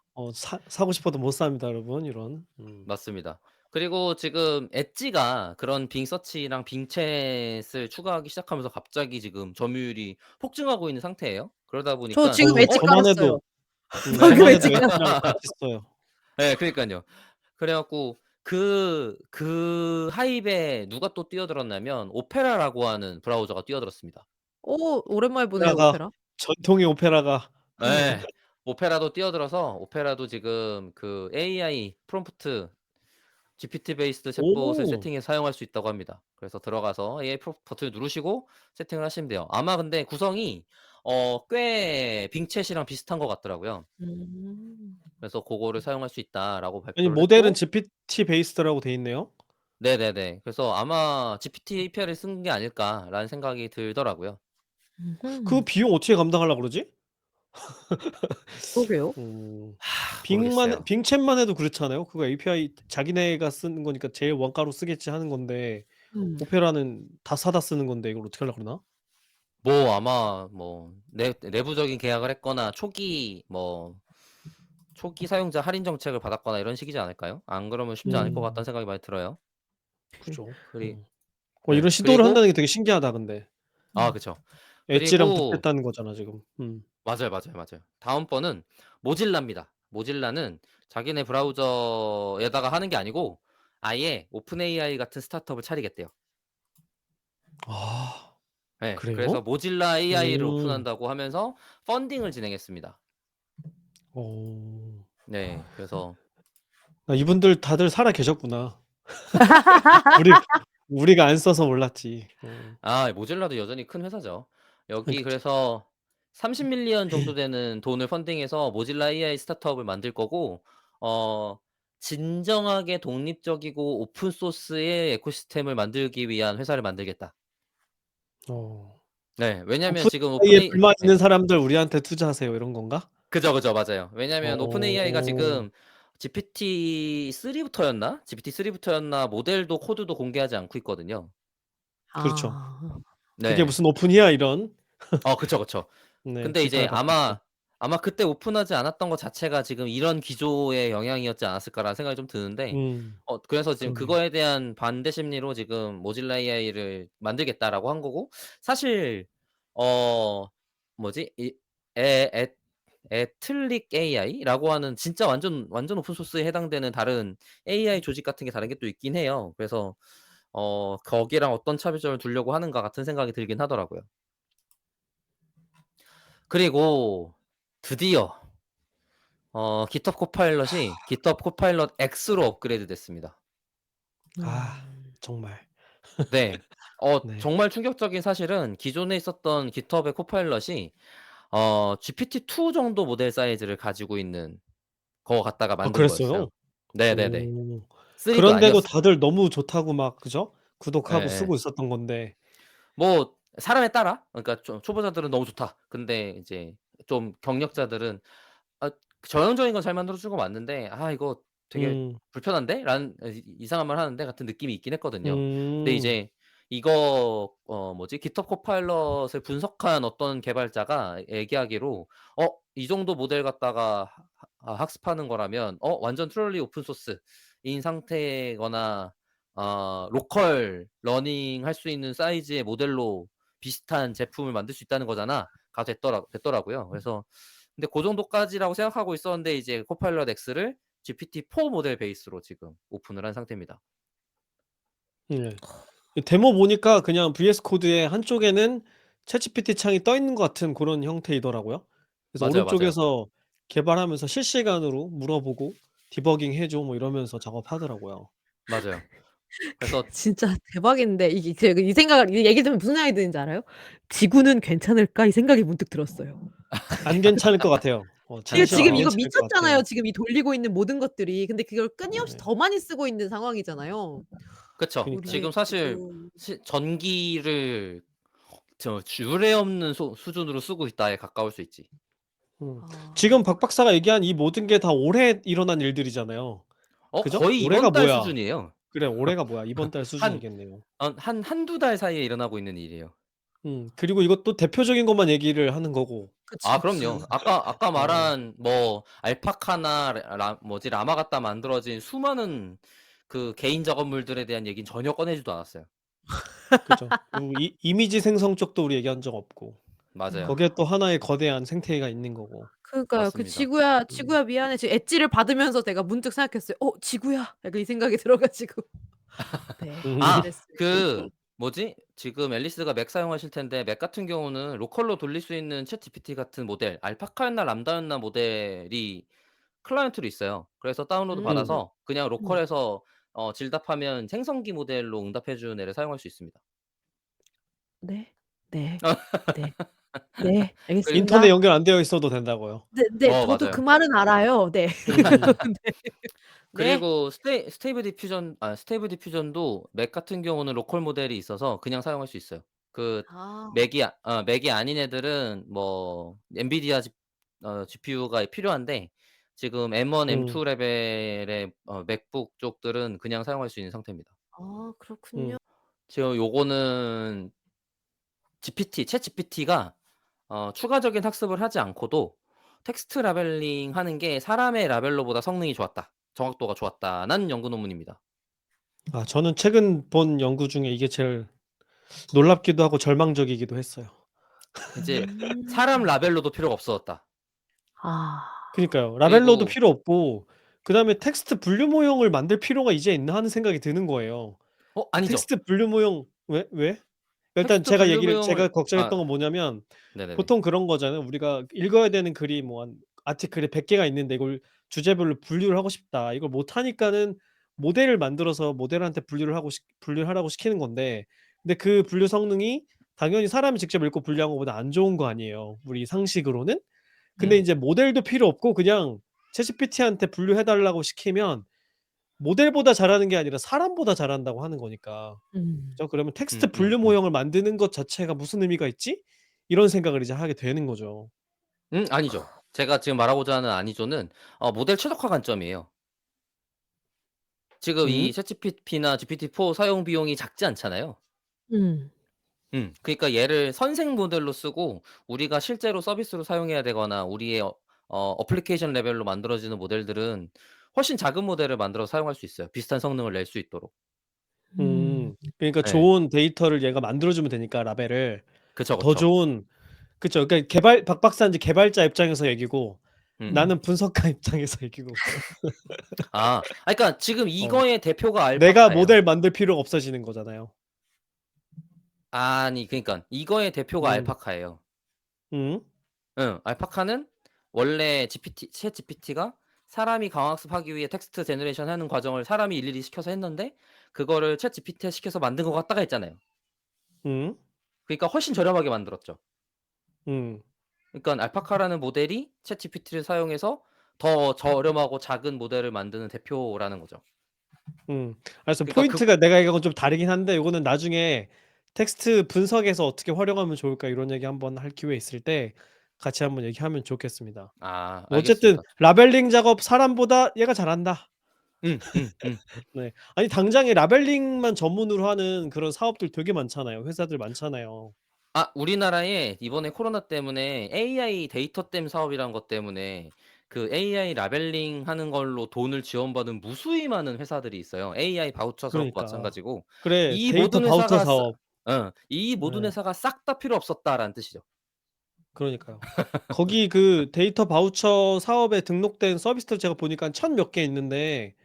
사고 싶어도 못 삽니다 여러분. 이런. 맞습니다. 그리고 지금 엣지가 그런 빙 서치랑 빙 챗을 추가하기 시작하면서 갑자기 지금 점유율이 폭증하고 있는 상태예요. 그러다 저 보니깐 지금 엣지 저만 깔았어요. 해도 방금 저만 해도 엣지 깔았어요. 엣지랑 같이 써요. 예 그러니깐요. 그래 갖고 그 하입에 누가 또 뛰어들었냐면 오페라라고 하는 브라우저가 뛰어들었습니다. 오랜만에 보네요, 오페라가 오페라. 전통의 오페라가 예. 오페라도 뛰어들어서 오페라도 지금 그 AI 프롬프트 GPT 베이스드 챗봇을 오. 세팅해서 사용할 수 있다고 합니다. 그래서 들어가서 AI 버튼을 누르시고 세팅을 하시면 돼요. 아마 근데 구성이 꽤 빙챗이랑 비슷한 것 같더라고요. 음. 그래서 "고거를 사용할 수 있다."라고 아니 발표를 모델은 했고 GPT 베이스드라고 돼 있네요. 네네네. 그래서 아마 'GPT API를 쓴 게 아닐까.'라는 생각이 들더라고요. 그 음흠. 비용 어떻게 감당하려고 그러지? 그러게요. 음. 모르겠어요. 빙챗만 해도 그렇잖아요. 그거 API 자기네가 쓰는 거니까 제일 원가로 쓰겠지 하는 건데 음. 오페라는 다 사다 쓰는 건데 이걸 어떻게 하려고 그러나? 뭐 아마 뭐 내부적인 계약을 했거나 초기 사용자 할인 정책을 받았거나 이런 식이지 않을까요? 안 그러면 쉽지 않을 것 같다는 음. 생각이 많이 들어요. 그죠. 그리 이런 네. 시도를 그리고 한다는 게 되게 신기하다 근데. 음. 그쵸. 엣지랑 그리고 붙겠다는 거잖아 지금. 맞아요, 맞아요, 맞아요. 다음번은 모질라입니다. 모질라는 자기네 브라우저에다가 하는 게 아니고 아예 오픈 AI 같은 스타트업을 차리겠대요. 아 예. 그래서 그래요? 모질라 AI를 음. 오픈한다고 하면서 펀딩을 진행했습니다. 어. 네. 그래서 이분들 다들 살아 계셨구나. 우리 우리가 안 써서 몰랐지. 모질라도 여전히 큰 회사죠. 여기 그쵸. 그래서 30 밀리언 정도 되는 돈을 펀딩해서 모질라 AI 스타트업을 만들 거고 어 진정하게 독립적이고 오픈 소스의 에코시스템을 만들기 위한 회사를 만들겠다. 어. 네. 왜냐면 오픈 지금 AI에 오픈AI 불만 예. 있는 사람들 우리한테 투자하세요 이런 건가? 그죠, 그죠. 맞아요. 왜냐면 오픈AI가 어. 지금 GPT-3부터였나 모델도 코드도 공개하지 않고 있거든요. 그렇죠. 아. 그게 네. 무슨 오픈이야 이런. 그쵸, 그쵸. 네. 근데 이제 비판을 받고 있죠. 아마 그때 오픈하지 않았던 것 자체가 지금 '이런 기조의 영향이었지 않았을까.'라는 생각이 좀 드는데 그래서 지금 그러네요. 그거에 대한 반대 심리로 지금 모질라 AI를 만들겠다라고 한 거고 사실 어 뭐지? 이 에 앳 애틀릭 AI라고 하는 진짜 완전 오픈 소스에 해당되는 다른 AI 조직 같은 게 다른 게 또 있긴 해요. 그래서 거기랑 어떤 차별점을 두려고 하는가 같은 생각이 들긴 하더라고요. 그리고 드디어 GitHub 코파일럿이 GitHub 코파일럿 X로 업그레이드 됐습니다. 아 음. 정말. 네. 네. 정말 충격적인 사실은 기존에 있었던 GitHub의 코파일럿이 GPT-2 정도 모델 사이즈를 가지고 있는 거 갖다가 아 만든 거였어요. 그랬어요? 네네네. 오. 3도 그런데도 아니었어 다들 너무 좋다고 막 그죠? 구독하고 예예. 쓰고 있었던 건데. 뭐 사람에 따라 그러니까 좀 초보자들은 "너무 좋다." 근데 이제 좀 경력자들은 아 전형적인 건 잘 만들어 준 거 맞는데 '아 이거 되게 음. 불편한데?'라는 이상한 말 하는데 같은 느낌이 있긴 했거든요. 근데 음. 이제 이거 뭐지? GitHub 코파일럿을 분석한 어떤 개발자가 얘기하기로 이 정도 모델 갖다가 학습하는 거라면 완전 트롤리 오픈 소스인 상태거나 로컬 러닝 할 수 있는 사이즈의 모델로 비슷한 제품을 만들 수 있다는 거잖아.가 됐더라고요. 그래서 근데 고 정도까지라고 생각하고 있었는데 이제 코파일럿 X를 GPT-4 모델 베이스로 지금 오픈을 한 상태입니다. 네. 데모 보니까 그냥 VS 코드의 한쪽에는 챗GPT 창이 떠 있는 것 같은 그런 형태이더라고요. 그래서 맞아요, 맞아요. 오른쪽에서 개발하면서 실시간으로 물어보고 디버깅 해 줘 뭐 이러면서 작업하더라고요. 맞아요. 그래서 진짜 대박인데 이게 제가 이 생각을 이 얘기 들으면 무슨 생각이 드는지 알아요? '지구는 괜찮을까?' 이 생각이 문득 들었어요. 안 괜찮을 것 같아요. 이거 진짜 지금 안 그쵸. 이거 괜찮을 것 미쳤잖아요, 같아요. 지금 이 돌리고 있는 모든 것들이. 근데 그걸 끊임없이 네. 더 많이 쓰고 있는 상황이잖아요. 그쵸. 그니까요. 우리의 지금 사실 지구. 전기를 유례없는 수준으로 쓰고 있다에 가까울 수 있지. 음. 지금 아. 박 박사가 얘기한 이 모든 게 다 올해 일어난 일들이잖아요. 그죠? 거의 올해가 이번 달 뭐야? 수준이에요. 그래 올해가 뭐야? 이번 달 한 수준이겠네요. 한두 달 사이에 일어나고 있는 일이에요. 그리고 이것도 대표적인 것만 얘기를 하는 거고. 그치, 아 그치. 그럼요. 아까 어. 말한 뭐 알파카나 라마 갖다 만들어진 수많은 그 개인 작업물들에 대한 얘기는 전혀 꺼내지도 않았어요. 그죠. 그리고 이미지 생성 쪽도 우리 얘기한 적 없고. 맞아요. 거기에 또 하나의 거대한 생태계가 있는 거고. 그러니까요. 그 맞습니다. "지구야, 음. 지구야 미안해." 지금 엣지를 받으면서 내가 문득 생각했어요. '지구야.' 약간 이 생각이 들어 가지고. 네. 그랬어요. 그 뭐지? 지금 앨리스가 맥 사용하실 텐데 맥 같은 경우는 로컬로 돌릴 수 있는 챗GPT 같은 모델 알파카였나 람다였나 모델이 클라이언트로 있어요. 그래서 다운로드 음. 음. 받아서 그냥 음. 로컬에서 질답하면 생성기 모델로 응답해 주는 애를 사용할 수 있습니다. 네. 네. 네. 네. 그리 인터넷 알겠습니다. 연결 안 되어 있어도 된다고요. 네 네. 저도 그 맞아요. 말은 알아요. 네. 음. 네. 네. 그리고 스테이블 디퓨전도 맥 같은 경우는 로컬 모델이 있어서 그냥 사용할 수 있어요. 그 아. 맥이 아닌 애들은 뭐 엔비디아 GPU가 필요한데 지금 M1, 음. M2 레벨의 맥북 쪽들은 그냥 사용할 수 있는 상태입니다. 아 그렇군요. 음. 지금 요거는 챗GPT가 추가적인 학습을 하지 않고도 텍스트 라벨링 하는 게 사람의 라벨러보다 성능이 좋았다. 정확도가 좋았다는 연구 논문입니다. 저는 최근 본 연구 중에 이게 제일 놀랍기도 하고 절망적이기도 했어요. 이제 음. 사람 라벨러도 필요가 없어졌다. 아. 그니까요. 라벨러도 그리고 필요 없고 그다음에 텍스트 분류 모형을 만들 필요가 이제 있나 하는 생각이 드는 거예요. 아니죠. 텍스트 분류 모형 왜? 일단 텍스트 제가 분류 얘기를 제가 모형을 걱정했던 건 뭐냐면 네네네. 보통 그런 거잖아요. 우리가 읽어야 되는 글이 뭐 한 아티클이 100 개가 있는데 이걸 주제별로 분류를 하고 싶다. 이걸 못 하니까는 모델을 만들어서 모델한테 분류하라고 시키는 건데 근데 그 분류 성능이 당연히 사람이 직접 읽고 분류한 것보다 안 좋은 거 아니에요, 우리 상식으로는. 근데 음. 인제 모델도 필요 없고 그냥 챗GPT한테 분류해 달라고 시키면 모델보다 잘하는 게 아니라 사람보다 잘한다고 하는 거니까. 음. 그죠? 그러면 '텍스트 분류 모형을 만드는 것 자체가 무슨 의미가 있지?' 이런 생각을 이제 하게 되는 거죠. 아니죠. 제가 지금 말하고자 하는 아니죠는 모델 최적화 관점이에요. 지금 이 음. 챗GPT나 GPT-4 사용 비용이 작지 않잖아요. 음. 그러니까 얘를 선생 모델로 쓰고 우리가 실제로 서비스로 사용해야 되거나 우리의 어플리케이션 레벨로 만들어지는 모델들은 훨씬 작은 모델을 만들어서 사용할 수 있어요, 비슷한 성능을 낼 수 있도록. 음. 그러니까 예. 좋은 데이터를 얘가 만들어 주면 되니까 라벨을 그쵸, 더 그쵸. 좋은 그쵸. 그러니까 박 박사는 이제 개발자 입장에서 얘기고 음음. 나는 분석가 입장에서 얘기고. 그러니까 지금 어. 이거의 대표가 내가 알파카예요. 모델 만들 필요가 없어지는 거잖아요. 아니 그러니깐 이거의 대표가 음. 알파카예요. 음. 응. 알파카는 원래 챗GPT가 사람이 강학습하기 위해 텍스트 제너레이션 하는 과정을 사람이 일일이 시켜서 했는데 그거를 챗GPT에 시켜서 만든 것 같다가 했잖아요. 음. 그러니까 훨씬 저렴하게 만들었죠. 음. 그러니깐 알파카라는 모델이 챗GPT를 사용해서 더 저렴하고 작은 모델을 만드는 대표라는 거죠. 그래서 그러니까 포인트가 내가 얘기한 건 좀 다르긴 한데 요거는 나중에 텍스트 분석에서 어떻게 활용하면 좋을까 이런 얘기 한번 할 기회 있을 때 같이 한번 얘기하면 좋겠습니다. 뭐 어쨌든 알겠습니다. 라벨링 작업 사람보다 얘가 잘한다. 음. 네. 아니 당장에 라벨링만 전문으로 하는 그런 사업들 되게 많잖아요. 회사들 많잖아요. 아 우리나라에 이번에 코로나 때문에 AI 데이터 댐 사업이라는 것 때문에 그 AI 라벨링 하는 걸로 돈을 지원받은 무수히 많은 회사들이 있어요. AI 바우처 사업도 그러니까. 마찬가지고. 그래 이 데이터 모든 바우처 회사가 사업. 이 모든 네. 회사가 싹 다 필요 없었다라는 뜻이죠. 그러니까요. 거기 그 데이터 바우처 사업에 등록된 서비스들 제가 보니까 1,000 몇 개 있는데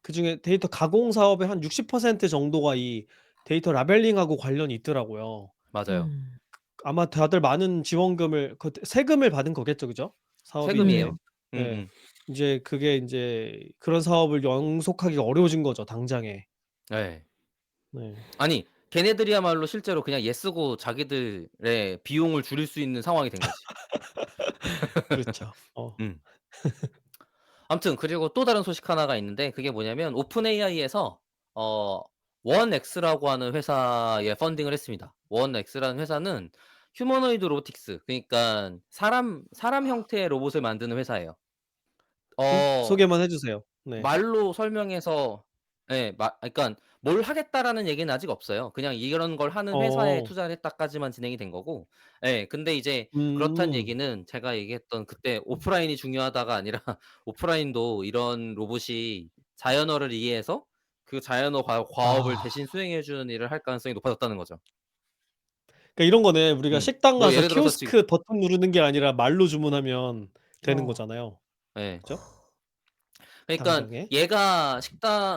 그중에 데이터 가공 사업의 한 60% 정도가 이 데이터 라벨링하고 관련이 있더라고요. 맞아요. 음. 아마 다들 많은 지원금을 그 세금을 받은 거겠죠. 그죠? 사업이 인제 세금이에요. 음. 예. 음음. 인제 그게 인제 그런 사업을 영속하기가 어려워진 거죠 당장에. 예. 네. 아니 걔네들이야말로 실제로 그냥 얘쓰고 자기들의 비용을 줄일 수 있는 상황이 된 거지. 그렇죠. 음. 아무튼 그리고 또 다른 소식 하나가 있는데 그게 뭐냐면 오픈 AI에서 어 원엑스라고 하는 회사에 펀딩을 했습니다. 원엑스라는 회사는 휴머노이드 로보틱스 그러니깐 사람 형태의 로봇을 만드는 회사예요. 어 소개만 해 주세요. 네. 말로 설명해서 그러니깐 "뭘 하겠다."라는 얘기는 아직 없어요. 그냥 이런 걸 하는 회사에 어. 투자를 했다까지만 진행이 된 거고 근데 이제 그렇다는 음. 얘기는 제가 얘기했던 그때 오프라인이 중요하다가 아니라 오프라인도 이런 로봇이 자연어를 이해해서 그 자연어 과업을 아. 대신 수행해 주는 일을 할 가능성이 높아졌다는 거죠. 그러니까 이런 거네. 우리가 식당 뭐 가서 예를 들어서 지 키오스크 버튼 누르는 게 아니라 말로 주문하면 되는 어. 거잖아요. 예. 그죠? 그러니깐 당장에. 얘가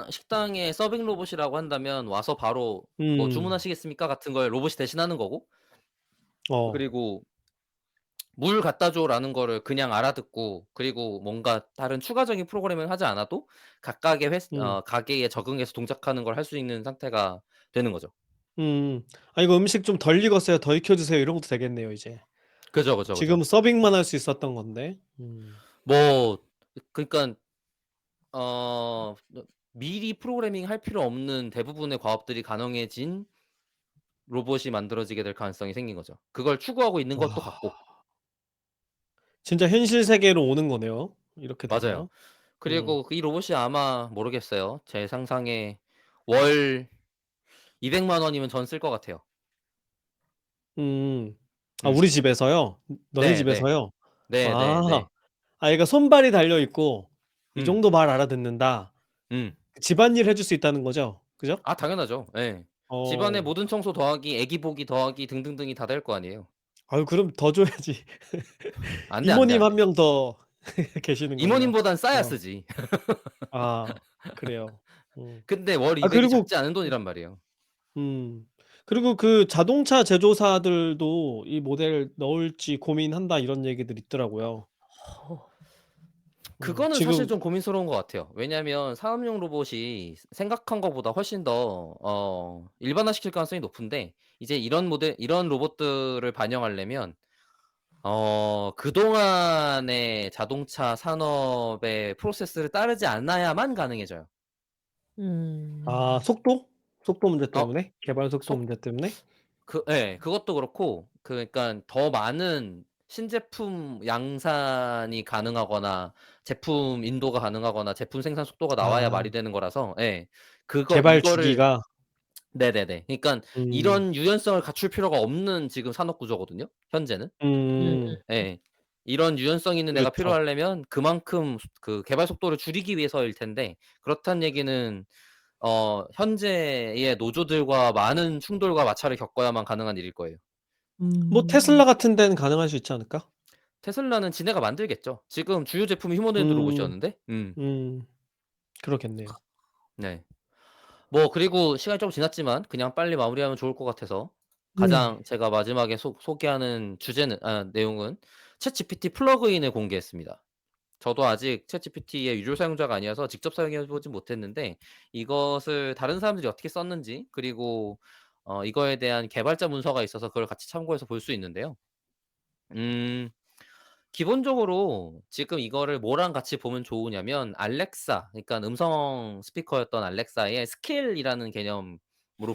식당의 서빙 로봇이라고 한다면 와서 바로 뭐 음. "주문하시겠습니까?" 같은 걸 로봇이 대신하는 거고 어. 그리고 "물 갖다 줘."라는 거를 그냥 알아듣고 그리고 뭔가 다른 추가적인 프로그래밍을 하지 않아도 각각의 음. 가게에 적응해서 동작하는 걸 할 수 있는 상태가 되는 거죠. 음. "아 이거 음식 좀 덜 익었어요. 더 익혀 주세요." 이런 것도 되겠네요 이제. 그죠, 그죠, 그죠. 지금은 서빙만 할 수 있었던 건데. 음. 뭐 그러니깐 어 미리 프로그래밍 할 필요 없는 대부분의 과업들이 가능해진 로봇이 만들어지게 될 가능성이 생긴 거죠. 그걸 추구하고 있는 것도 와. 같고. 진짜 현실 세계로 오는 거네요 이렇게 맞아요. 되면. 음. 그리고 이 로봇이 아마 모르겠어요. 제 상상에 월 200만 원이면 전 쓸 것 같아요. 음. 아 음. 우리 집에서요? 너네 네네. 집에서요? 아. 네네네. 아 얘가 손발이 달려 있고 이 음. 정도 말 알아듣는다. 음. 집안일 해줄 수 있다는 거죠? 그죠? 아 당연하죠. 예. 집안의 어. 모든 청소 더하기 애기 보기 더하기 등등등이 다 될 거 아니에요. 아유 그럼 더 줘야지. 안 돼, 안 돼, 이모님 안 한 돼. 명 더 계시는군요. 이모님보단 싸야 어. 쓰지. 아 그래요. 음. 근데 월 아 200이 그리고 작지 않은 돈이란 말이에요. 음. 그리고 그 자동차 제조사들도 이 모델 넣을지 고민한다 이런 얘기들 있더라고요. 어. 그거는 사실 지금 좀 고민스러운 것 같아요. 왜냐하면 사업용 로봇이 생각한 것보다 훨씬 더 일반화시킬 가능성이 높은데 이제 이런 로봇들을 반영하려면 그동안의 자동차 산업의 프로세스를 따르지 않아야만 가능해져요. 아 음. 속도? 속도 문제 어 때문에? 개발 속도 속 문제 때문에? 그것도 그렇고 그러니깐 더 많은 신제품 양산이 가능하거나 제품 인도가 가능하거나 제품 생산 속도가 나와야 아 말이 되는 거라서 개발 이거를 주기가 네네네. 그러니깐 음. 이런 유연성을 갖출 필요가 없는 지금 산업 구조거든요, 현재는. 음. 음. 예. 이런 유연성 있는 애가 그렇죠. 필요하려면 그만큼 그 개발 속도를 줄이기 위해서일 텐데 그렇다는 얘기는 현재의 노조들과 많은 충돌과 마찰을 겪어야만 가능한 일일 거예요. 뭐 음. 테슬라 같은 데는 가능할 수 있지 않을까? 테슬라는 지네가 만들겠죠. 지금 주요 제품이 휴머노이드 음. 로봇이었는데. 음. 그렇겠네요. 네. 뭐 그리고 시간이 좀 지났지만 그냥 빨리 마무리하면 좋을 것 같아서 네. 가장 제가 마지막에 소개하는 내용은 챗GPT 플러그인을 공개했습니다. 저도 아직 챗GPT의 유료 사용자가 아니어서 직접 사용해 보진 못했는데 이것을 다른 사람들이 어떻게 썼는지 그리고 이거에 대한 개발자 문서가 있어서 그걸 같이 참고해서 볼 수 있는데요. 음 기본적으로 지금 이거를 뭐랑 같이 보면 좋으냐면 알렉사 그러니까 음성 스피커였던 알렉사의 스킬이라는 개념으로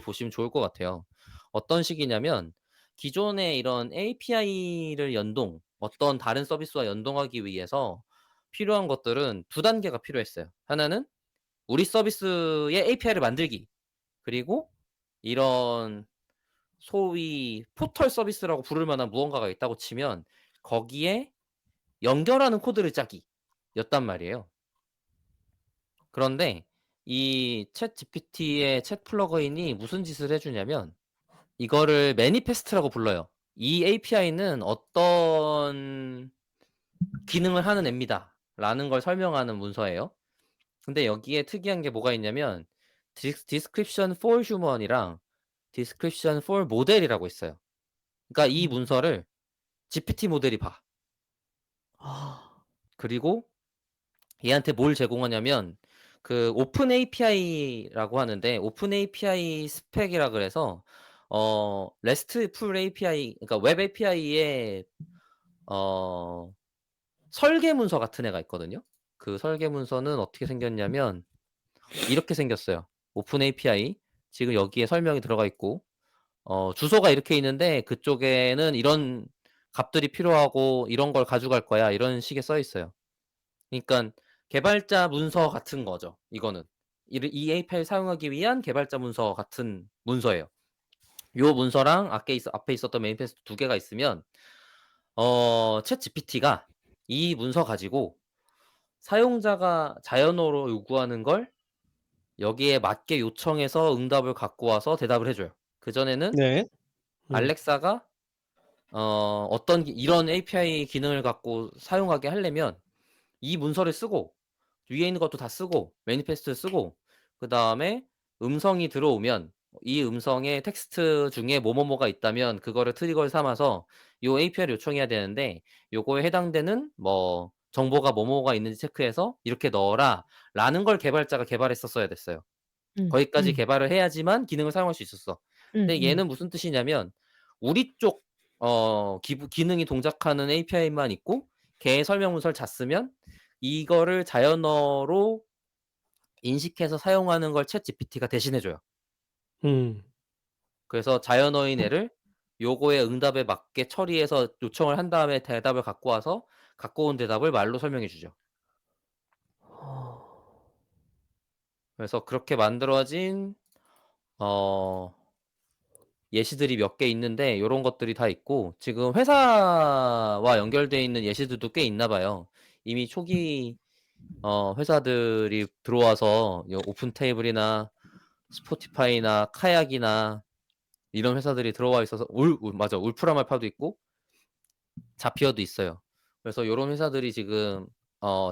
보시면 좋을 것 같아요. 어떤 식이냐면 기존의 이런 API를 어떤 다른 서비스와 연동하기 위해서 필요한 것들은 두 단계가 필요했어요. 하나는 우리 서비스의 API를 만들기 그리고 이런 소위 포털 서비스라고 부를 만한 무언가가 있다고 치면 거기에 연결하는 코드를 짜기였단 말이에요. 그런데 이 챗GPT의 챗 플러그인이 무슨 짓을 해 주냐면 이거를 매니페스트라고 불러요. 이 API는 어떤 기능을 하는 앱니다.라는 걸 설명하는 문서예요. 근데 여기에 특이한 게 뭐가 있냐면 description for human이랑 description for model이라고 있어요. 그러니까 이 음. 문서를 GPT 모델이 봐. 아. 그리고 얘한테 뭘 제공하냐면 그 오픈 API라고 하는데 오픈 API 스펙이라 그래서 RESTful API 그러니까 웹 API의 어 설계 문서 같은 애가 있거든요. 그 설계 문서는 어떻게 생겼냐면 이렇게 생겼어요. 오픈 API 지금 여기에 설명이 들어가 있고 주소가 이렇게 있는데 그쪽에는 이런 값들이 필요하고 이런 걸 가져갈 거야. 이런 식의 써 있어요. 그러니깐 개발자 문서 같은 거죠 이거는. 이 API를 사용하기 위한 개발자 문서 같은 문서예요. 요 문서랑 앞에 있었던 매니페스토 두 개가 있으면 챗GPT가 이 문서 가지고 사용자가 자연어로 요구하는 걸 여기에 맞게 요청해서 응답을 갖고 와서 대답을 해 줘요. 그전에는 네. 알렉사가 어떤 이런 API 기능을 갖고 사용하게 하려면 이 문서를 쓰고 위에 있는 것도 다 쓰고 매니페스트를 쓰고 그다음에 음성이 들어오면 이 음성에 텍스트 중에 뭐뭐뭐가 있다면 그거를 트리거를 삼아서 요 API를 요청해야 되는데 요거에 해당되는 뭐 정보가 뭐뭐가 있는지 체크해서 "이렇게 넣어라."라는 걸 개발자가 개발했었어야 됐어요. 음. 거기까지 음. 개발을 해야지만 기능을 사용할 수 있었어. 근데 음음. 얘는 무슨 뜻이냐면 우리 쪽 기능이 동작하는 API만 있고 걔의 설명 문서를 잤으면 이거를 자연어로 인식해서 사용하는 걸 챗GPT가 대신해 줘요. 음. 그래서 자연어인 애를 요거의 응답에 맞게 처리해서 요청을 한 다음에 대답을 갖고 와서 갖고 온 대답을 말로 설명해 주죠. 어. 그래서 그렇게 만들어진 어 예시들이 몇 개 있는데 요런 것들이 다 있고 지금 회사와 연결돼 있는 예시들도 꽤 있나 봐요. 이미 초기 회사들이 들어와서 요 오픈 테이블이나 스포티파이나 카약이나 이런 회사들이 들어와 있어서 맞아. 울프라말파도 있고 자피어도 있어요. 그래서 요런 회사들이 지금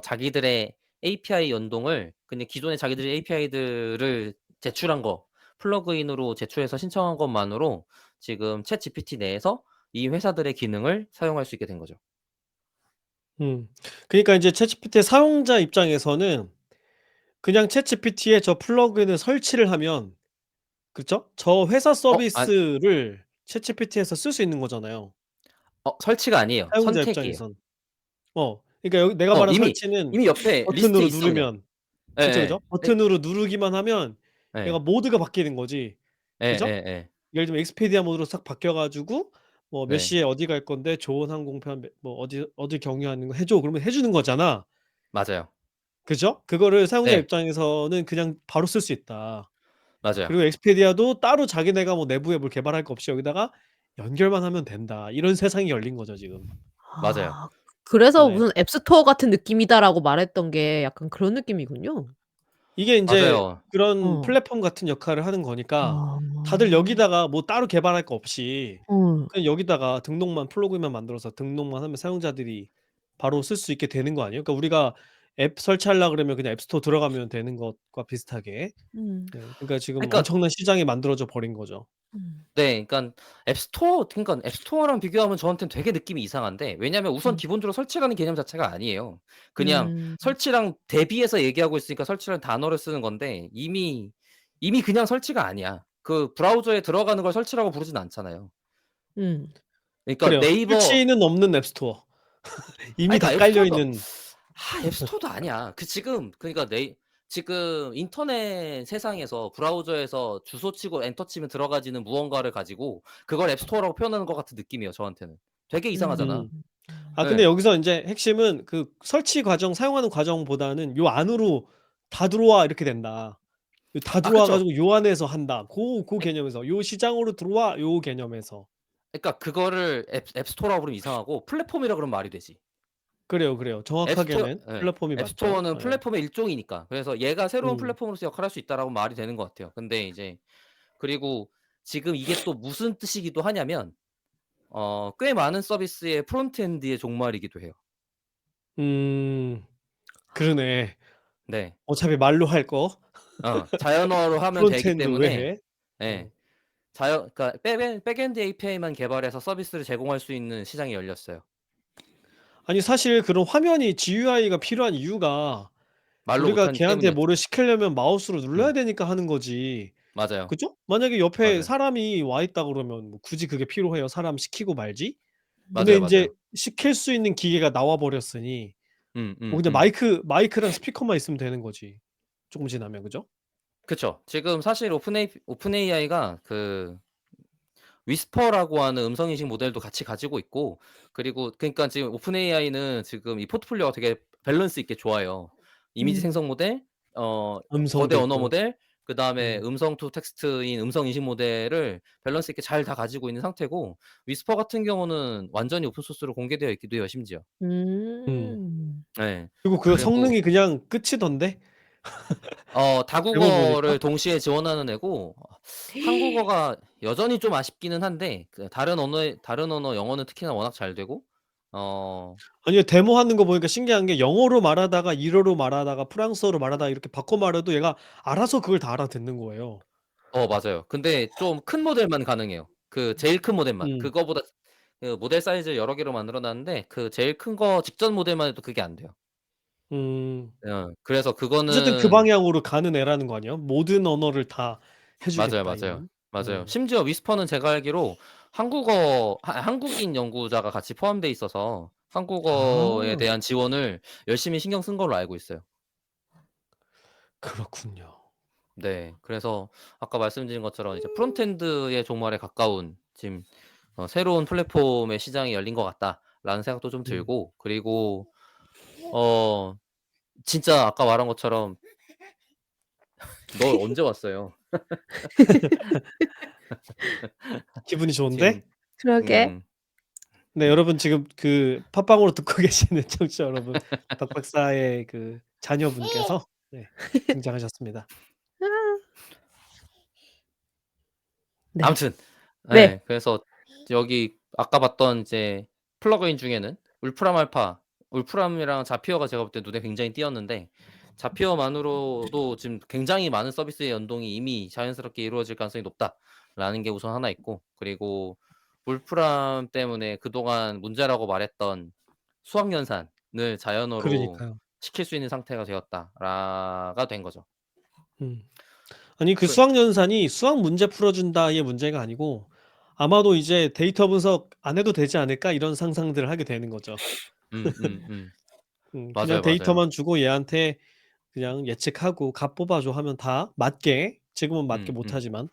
자기들의 API 연동을 그냥 기존에 자기들의 API들을 제출한 거 플러그인으로 제출해서 신청한 것만으로 지금 챗GPT 내에서 이 회사들의 기능을 사용할 수 있게 된 거죠. 그니까 인제 챗GPT 사용자 입장에서는 그냥 챗GPT에 저 플러그인을 설치를 하면 그죠? 저 회사 안 서비스를 챗GPT에서 쓸 수 있는 거잖아요. 설치가 아니에요. 사용자 선택이에요. 입장에선. 그러니까 여기 내가 말한 이미 설치는 이미 옆에 리스트에 버튼으로 있어 그냥. 누르면 그쵸, 예예. 그죠? 버튼으로 누르기만 하면 얘가 예. 모드가 바뀌는 거지. 그죠? 예예예. 예를 들면 익스피디아 모드로 싹 바뀌어 가지고 뭐 "몇 네. 시에 어디 갈 건데 좋은 항공편 뭐 어디 경유하는 거 해 줘." 그러면 해 주는 거잖아. 맞아요. 그죠? 그거를 사용자 네. 입장에서는 그냥 바로 쓸 수 있다. 맞아요. 그리고 익스피디아도 따로 자기네가 뭐 내부에 뭘 개발할 거 없이 여기다가 연결만 하면 된다. 이런 세상이 열린 거죠 지금. 맞아요. 아. 그래서 네. 무슨 앱스토어 같은 느낌이다라고 말했던 게 약간 그런 느낌이군요. 이게 인제 맞아요. 그런 어. 플랫폼 같은 역할을 하는 거니까 아. 다들 여기다가 뭐 따로 개발할 거 없이 어. 그냥 여기다가 등록만 플러그인만 만들어서 등록만 하면 사용자들이 바로 쓸 수 있게 되는 거 아니에요? 그러니까 우리가 앱 설치하려 그러면 그냥 앱스토어 들어가면 되는 것과 비슷하게. 음. 네. 그러니까 지금 그러니까 엄청난 시장이 만들어져 버린 거죠. 음. 네. 그러니깐 앱스토어랑 비교하면 저한테는 되게 느낌이 이상한데 왜냐하면 우선 음. 기본적으로 설치라는 개념 자체가 아니에요. 그냥 음. 설치랑 대비해서 얘기하고 있으니까 설치라는 단어를 쓰는 건데 이미 그냥 설치가 아니야. 그 브라우저에 들어가는 걸 설치라고 부르진 않잖아요. 음. 그러니까 그래요. 네이버 설치는 없는 앱스토어. 이미 다 그러니까 깔려 앱스토어도 있는 앱스토어도 아니야. 그러니까 지금 인터넷 세상에서 브라우저에서 주소 치고 엔터 치면 들어가지는 무언가를 가지고 그걸 앱스토어라고 표현하는 것 같은 느낌이에요, 저한테는. 되게 이상하잖아. 음. 근데 예. 여기서 인제 핵심은 그 설치 과정 사용하는 과정보다는 요 안으로 다 들어와 이렇게 된다. 다 아 들어와 그쵸. 가지고 요 안에서 한다. 고 에 개념에서 요 시장으로 들어와 요 개념에서. 그러니까 그거를 앱스토어라고 부르면 이상하고 플랫폼이라 그러면 말이 되지. 그래요, 그래요. 앱스토어 정확하게는 예. 플랫폼이 맞죠. 앱스토어는 예. 플랫폼의 일종이니까. 그래서 얘가 새로운 음. 플랫폼으로서 역할할 수 있다라고 말이 되는 것 같아요. 근데 이제 그리고 지금 이게 또 무슨 뜻이기도 하냐면 꽤 많은 서비스의 프론트엔드의 종말이기도 해요. 음. 그러네. 네. 어차피 말로 할 거 자연어로 하면 되기 프론트엔드 때문에 외에. 예. 어. 그러니까 백엔드 API만 개발해서 서비스를 제공할 수 있는 시장이 열렸어요. 아니 사실 그런 화면이 GUI가 필요한 이유가 말로 우리가 못하기 걔한테 뭐를 때문이었죠. 시키려면 마우스로 눌러야 음. 되니까 하는 거지. 맞아요. 그죠? 만약에 옆에 맞아요. 사람이 와 있다 그러면 뭐 굳이 그게 필요해요? 사람 시키고 말지? 근데 맞아요, 인제 맞아요. 시킬 수 있는 기계가 나와 버렸으니 뭐 그냥 음. 마이크랑 스피커만 있으면 되는 거지, 쪼금 지나면. 그죠? 그쵸. 지금 사실 오픈 AI가 그 위스퍼라고 하는 음성 인식 모델도 같이 가지고 있고 그리고 그러니까 지금 오픈 AI는 지금 이 포트폴리오가 되게 밸런스 있게 좋아요. 이미지 음. 생성 모델, 음성도 거대 언어 있고. 모델, 그다음에 음. 음성 투 텍스트인 음성 인식 모델을 밸런스 있게 잘 다 가지고 있는 상태고 위스퍼 같은 경우는 완전히 오픈 소스로 공개되어 있기도 해요, 심지어. 음. 음. 예. 그리고 그 그리고 성능이 그냥 끝이던데? 잘못 보니까? 다국어를 동시에 지원하는 애고 한국어가 여전히 좀 아쉽기는 한데 그 다른 언어 영어는 특히나 워낙 잘 되고 어 아니요. 데모하는 거 보니까 신기한 게 영어로 말하다가 일어로 말하다가 프랑스어로 말하다가 이렇게 바꿔 말해도 얘가 알아서 그걸 다 알아듣는 거예요. 맞아요. 근데 좀 큰 모델만 가능해요. 그 제일 큰 모델만. 음. 그거보다 그 모델 사이즈를 여러 개로 만들어 놨는데 그 제일 큰 거 직전 모델만 해도 그게 안 돼요. 음. 그래서 어쨌든 그 그거는 방향으로 가는 애라는 거 아니에요? 모든 언어를 다 해 맞아요, 주겠다 맞아요. 이런. 맞아요. 어. 심지어 위스퍼는 제가 알기로 한국인 연구자가 같이 포함돼 있어서 한국어에 아. 대한 지원을 열심히 신경 쓴 걸로 알고 있어요. 그렇군요. 네. 그래서 아까 말씀드린 것처럼 이제 '프론트엔드의 종말에 가까운 지금 새로운 플랫폼의 시장이 열린 것 같다.'라는 생각도 좀 음. 들고 그리고 어 진짜 아까 말한 것처럼 "너 언제 왔어요?" 기분이 지금 좋은데? 그러게. 음. 네, 여러분 지금 그 팟빵으로 듣고 계시는 청취자 여러분, 박 박사의 그 자녀분께서 네, 등장하셨습니다. 아. 네. 아무튼 네. 그래서 여기 아까 봤던 이제 플러그인 중에는 울프람이랑 자피어가 제가 볼 때 눈에 굉장히 띄었는데 자피어만으로도 지금 굉장히 많은 서비스의 연동이 이미 자연스럽게 이루어질 가능성이 높다라는 게 우선 하나 있고 그리고 울프람 때문에 그동안 문제라고 말했던 수학 연산을 자연어로 그러니까요. 시킬 수 있는 상태가 되었다라가 된 거죠. 음. 아니 그 그 수학 연산이 수학 문제 풀어 준다의 문제가 아니고 아마도 이제 '데이터 분석 안 해도 되지 않을까?' 이런 상상들을 하게 되는 거죠. 그냥 맞아요, 맞아요. 데이터만 주고 얘한테 그냥 예측하고 값 뽑아 줘 하면 다 맞게, 지금은 맞게 음 음. 못하지만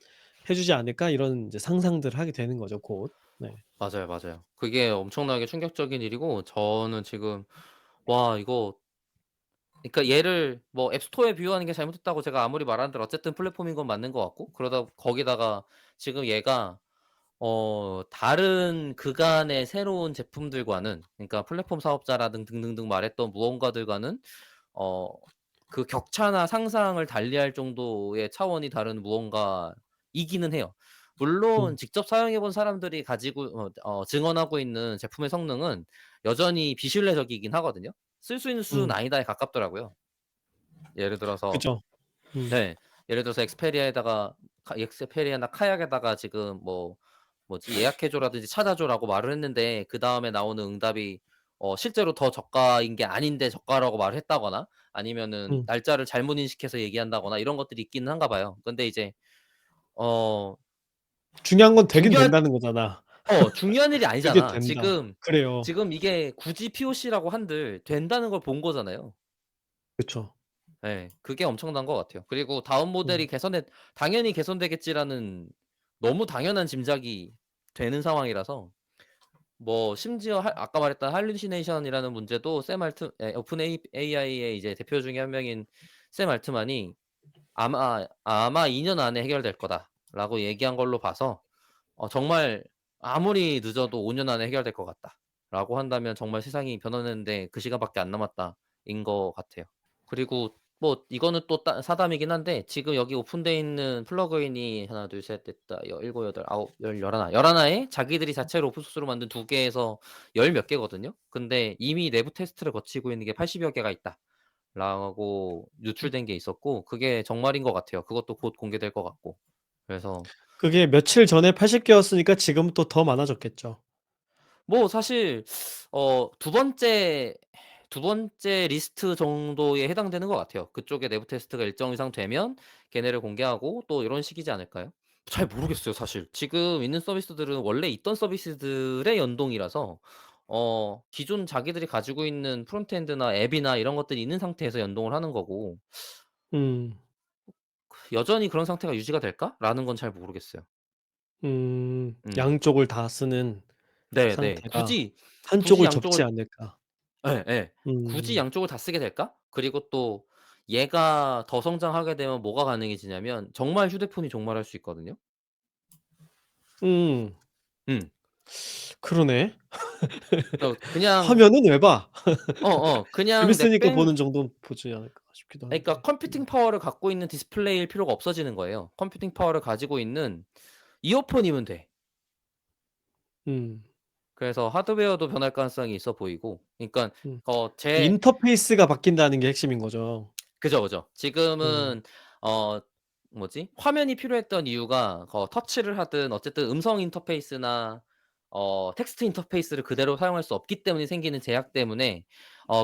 해 주지 않을까 이런 이제 상상들을 하게 되는 거죠 곧. 네. 맞아요, 맞아요. 그게 엄청나게 충격적인 일이고 저는 지금 와 이거 그러니까 얘를 뭐 앱스토어에 비유하는 게 잘못됐다고 제가 아무리 말한들 어쨌든 플랫폼인 건 맞는 것 같고 그러다 거기다가 지금 얘가 다른 그간의 새로운 제품들과는 그러니까 플랫폼 사업자라든 등등등 말했던 무언가들과는 어 그 격차나 상상을 달리할 정도의 차원이 다른 무언가이기는 해요. 물론 음. 직접 사용해 본 사람들이 가지고 증언하고 있는 제품의 성능은 여전히 비신뢰적이긴 하거든요. '쓸 수 있는 수준은 음. 아니다.'에 가깝더라고요. 예를 들어서 그죠. 음. 네. 예를 들어서 엑스페리아나 카약에다가 지금 뭐지 "예약해 줘"라든지 "찾아 줘."라고 말을 했는데 그다음에 나오는 응답이 실제로 더 저가인 게 아닌데 저가라고 말을 했다거나 아니면은 음. 날짜를 잘못 인식해서 얘기한다거나 이런 것들이 있기는 한가 봐요. 근데 이제 어 중요한 건 되긴 중요한 된다는 거잖아. 중요한 일이 그게 아니잖아. 된다. 지금 그래요. 지금 이게 굳이 POC라고 한들 된다는 걸 본 거잖아요. 그쵸. 예. 그게 엄청난 것 같아요. 그리고 '다음 모델이 음. 당연히 개선되겠지.'라는 너무 당연한 짐작이 되는 상황이라서 뭐 심지어 아까 말했던 할루시네이션이라는 문제도 오픈 AI의 이제 대표 중에 한 명인 샘 알트만이 아마 2년 안에 해결될 거다라고 얘기한 걸로 봐서 정말 아무리 늦어도 5년 안에 해결될 것 같다라고 한다면 정말 세상이 변하는데 그 시간밖에 안 남았다인 것 같아요. 그리고 뭐 이거는 또 사담이긴 한데 지금 여기 오픈돼 있는 플러그인이 하나 둘 셋 넷다 일곱 여덟 아홉 열 열하나에 자기들이 자체로 오픈 소스로 만든 2개에서 열 몇 개거든요. 근데 이미 내부 테스트를 거치고 있는 게 80여 개가 있다라고 유출된 게 있었고 그게 정말인 것 같아요. 그것도 곧 공개될 것 같고. 그래서 그게 며칠 전에 80개였으니까 지금은 또 더 많아졌겠죠. 뭐 사실 두 번째 리스트 정도에 해당되는 것 같아요. 그쪽에 내부 테스트가 일정 이상 되면 걔네를 공개하고 또 이런 식이지 않을까요? 잘 모르겠어요 사실. 지금 있는 서비스들은 원래 있던 서비스들의 연동이라서 기존 자기들이 가지고 있는 프론트엔드나 앱이나 이런 것들이 있는 상태에서 연동을 하는 거고 음. 여전히 그런 상태가 유지가 될까?'라는 건 잘 모르겠어요. 음. 양쪽을 다 쓰는 네네. 상태라 굳이 한쪽을 접지 양쪽을 않을까. 예예. '굳이 음. 양쪽을 다 쓰게 될까?' 그리고 또 얘가 더 성장하게 되면 뭐가 가능해지냐면 정말 휴대폰이 종말할 수 있거든요. 음. 음. 그러네. 그냥 화면은 왜 봐? 그냥 재밌으니까 넥뱅 보는 정도는 보지 않을까 싶기도 그러니까 한데. 컴퓨팅 파워를 갖고 있는 디스플레이일 필요가 없어지는 거예요. 컴퓨팅 파워를 가지고 있는 이어폰이면 돼. 음. 그래서 하드웨어도 변할 가능성이 있어 보이고 그러니깐 음. 제 인터페이스가 바뀐다는 게 핵심인 거죠. 그죠, 그죠. 음. 지금은 어 뭐지? 화면이 필요했던 이유가 터치를 하든 어쨌든 음성 인터페이스나 텍스트 인터페이스를 그대로 사용할 수 없기 때문에 생기는 제약 때문에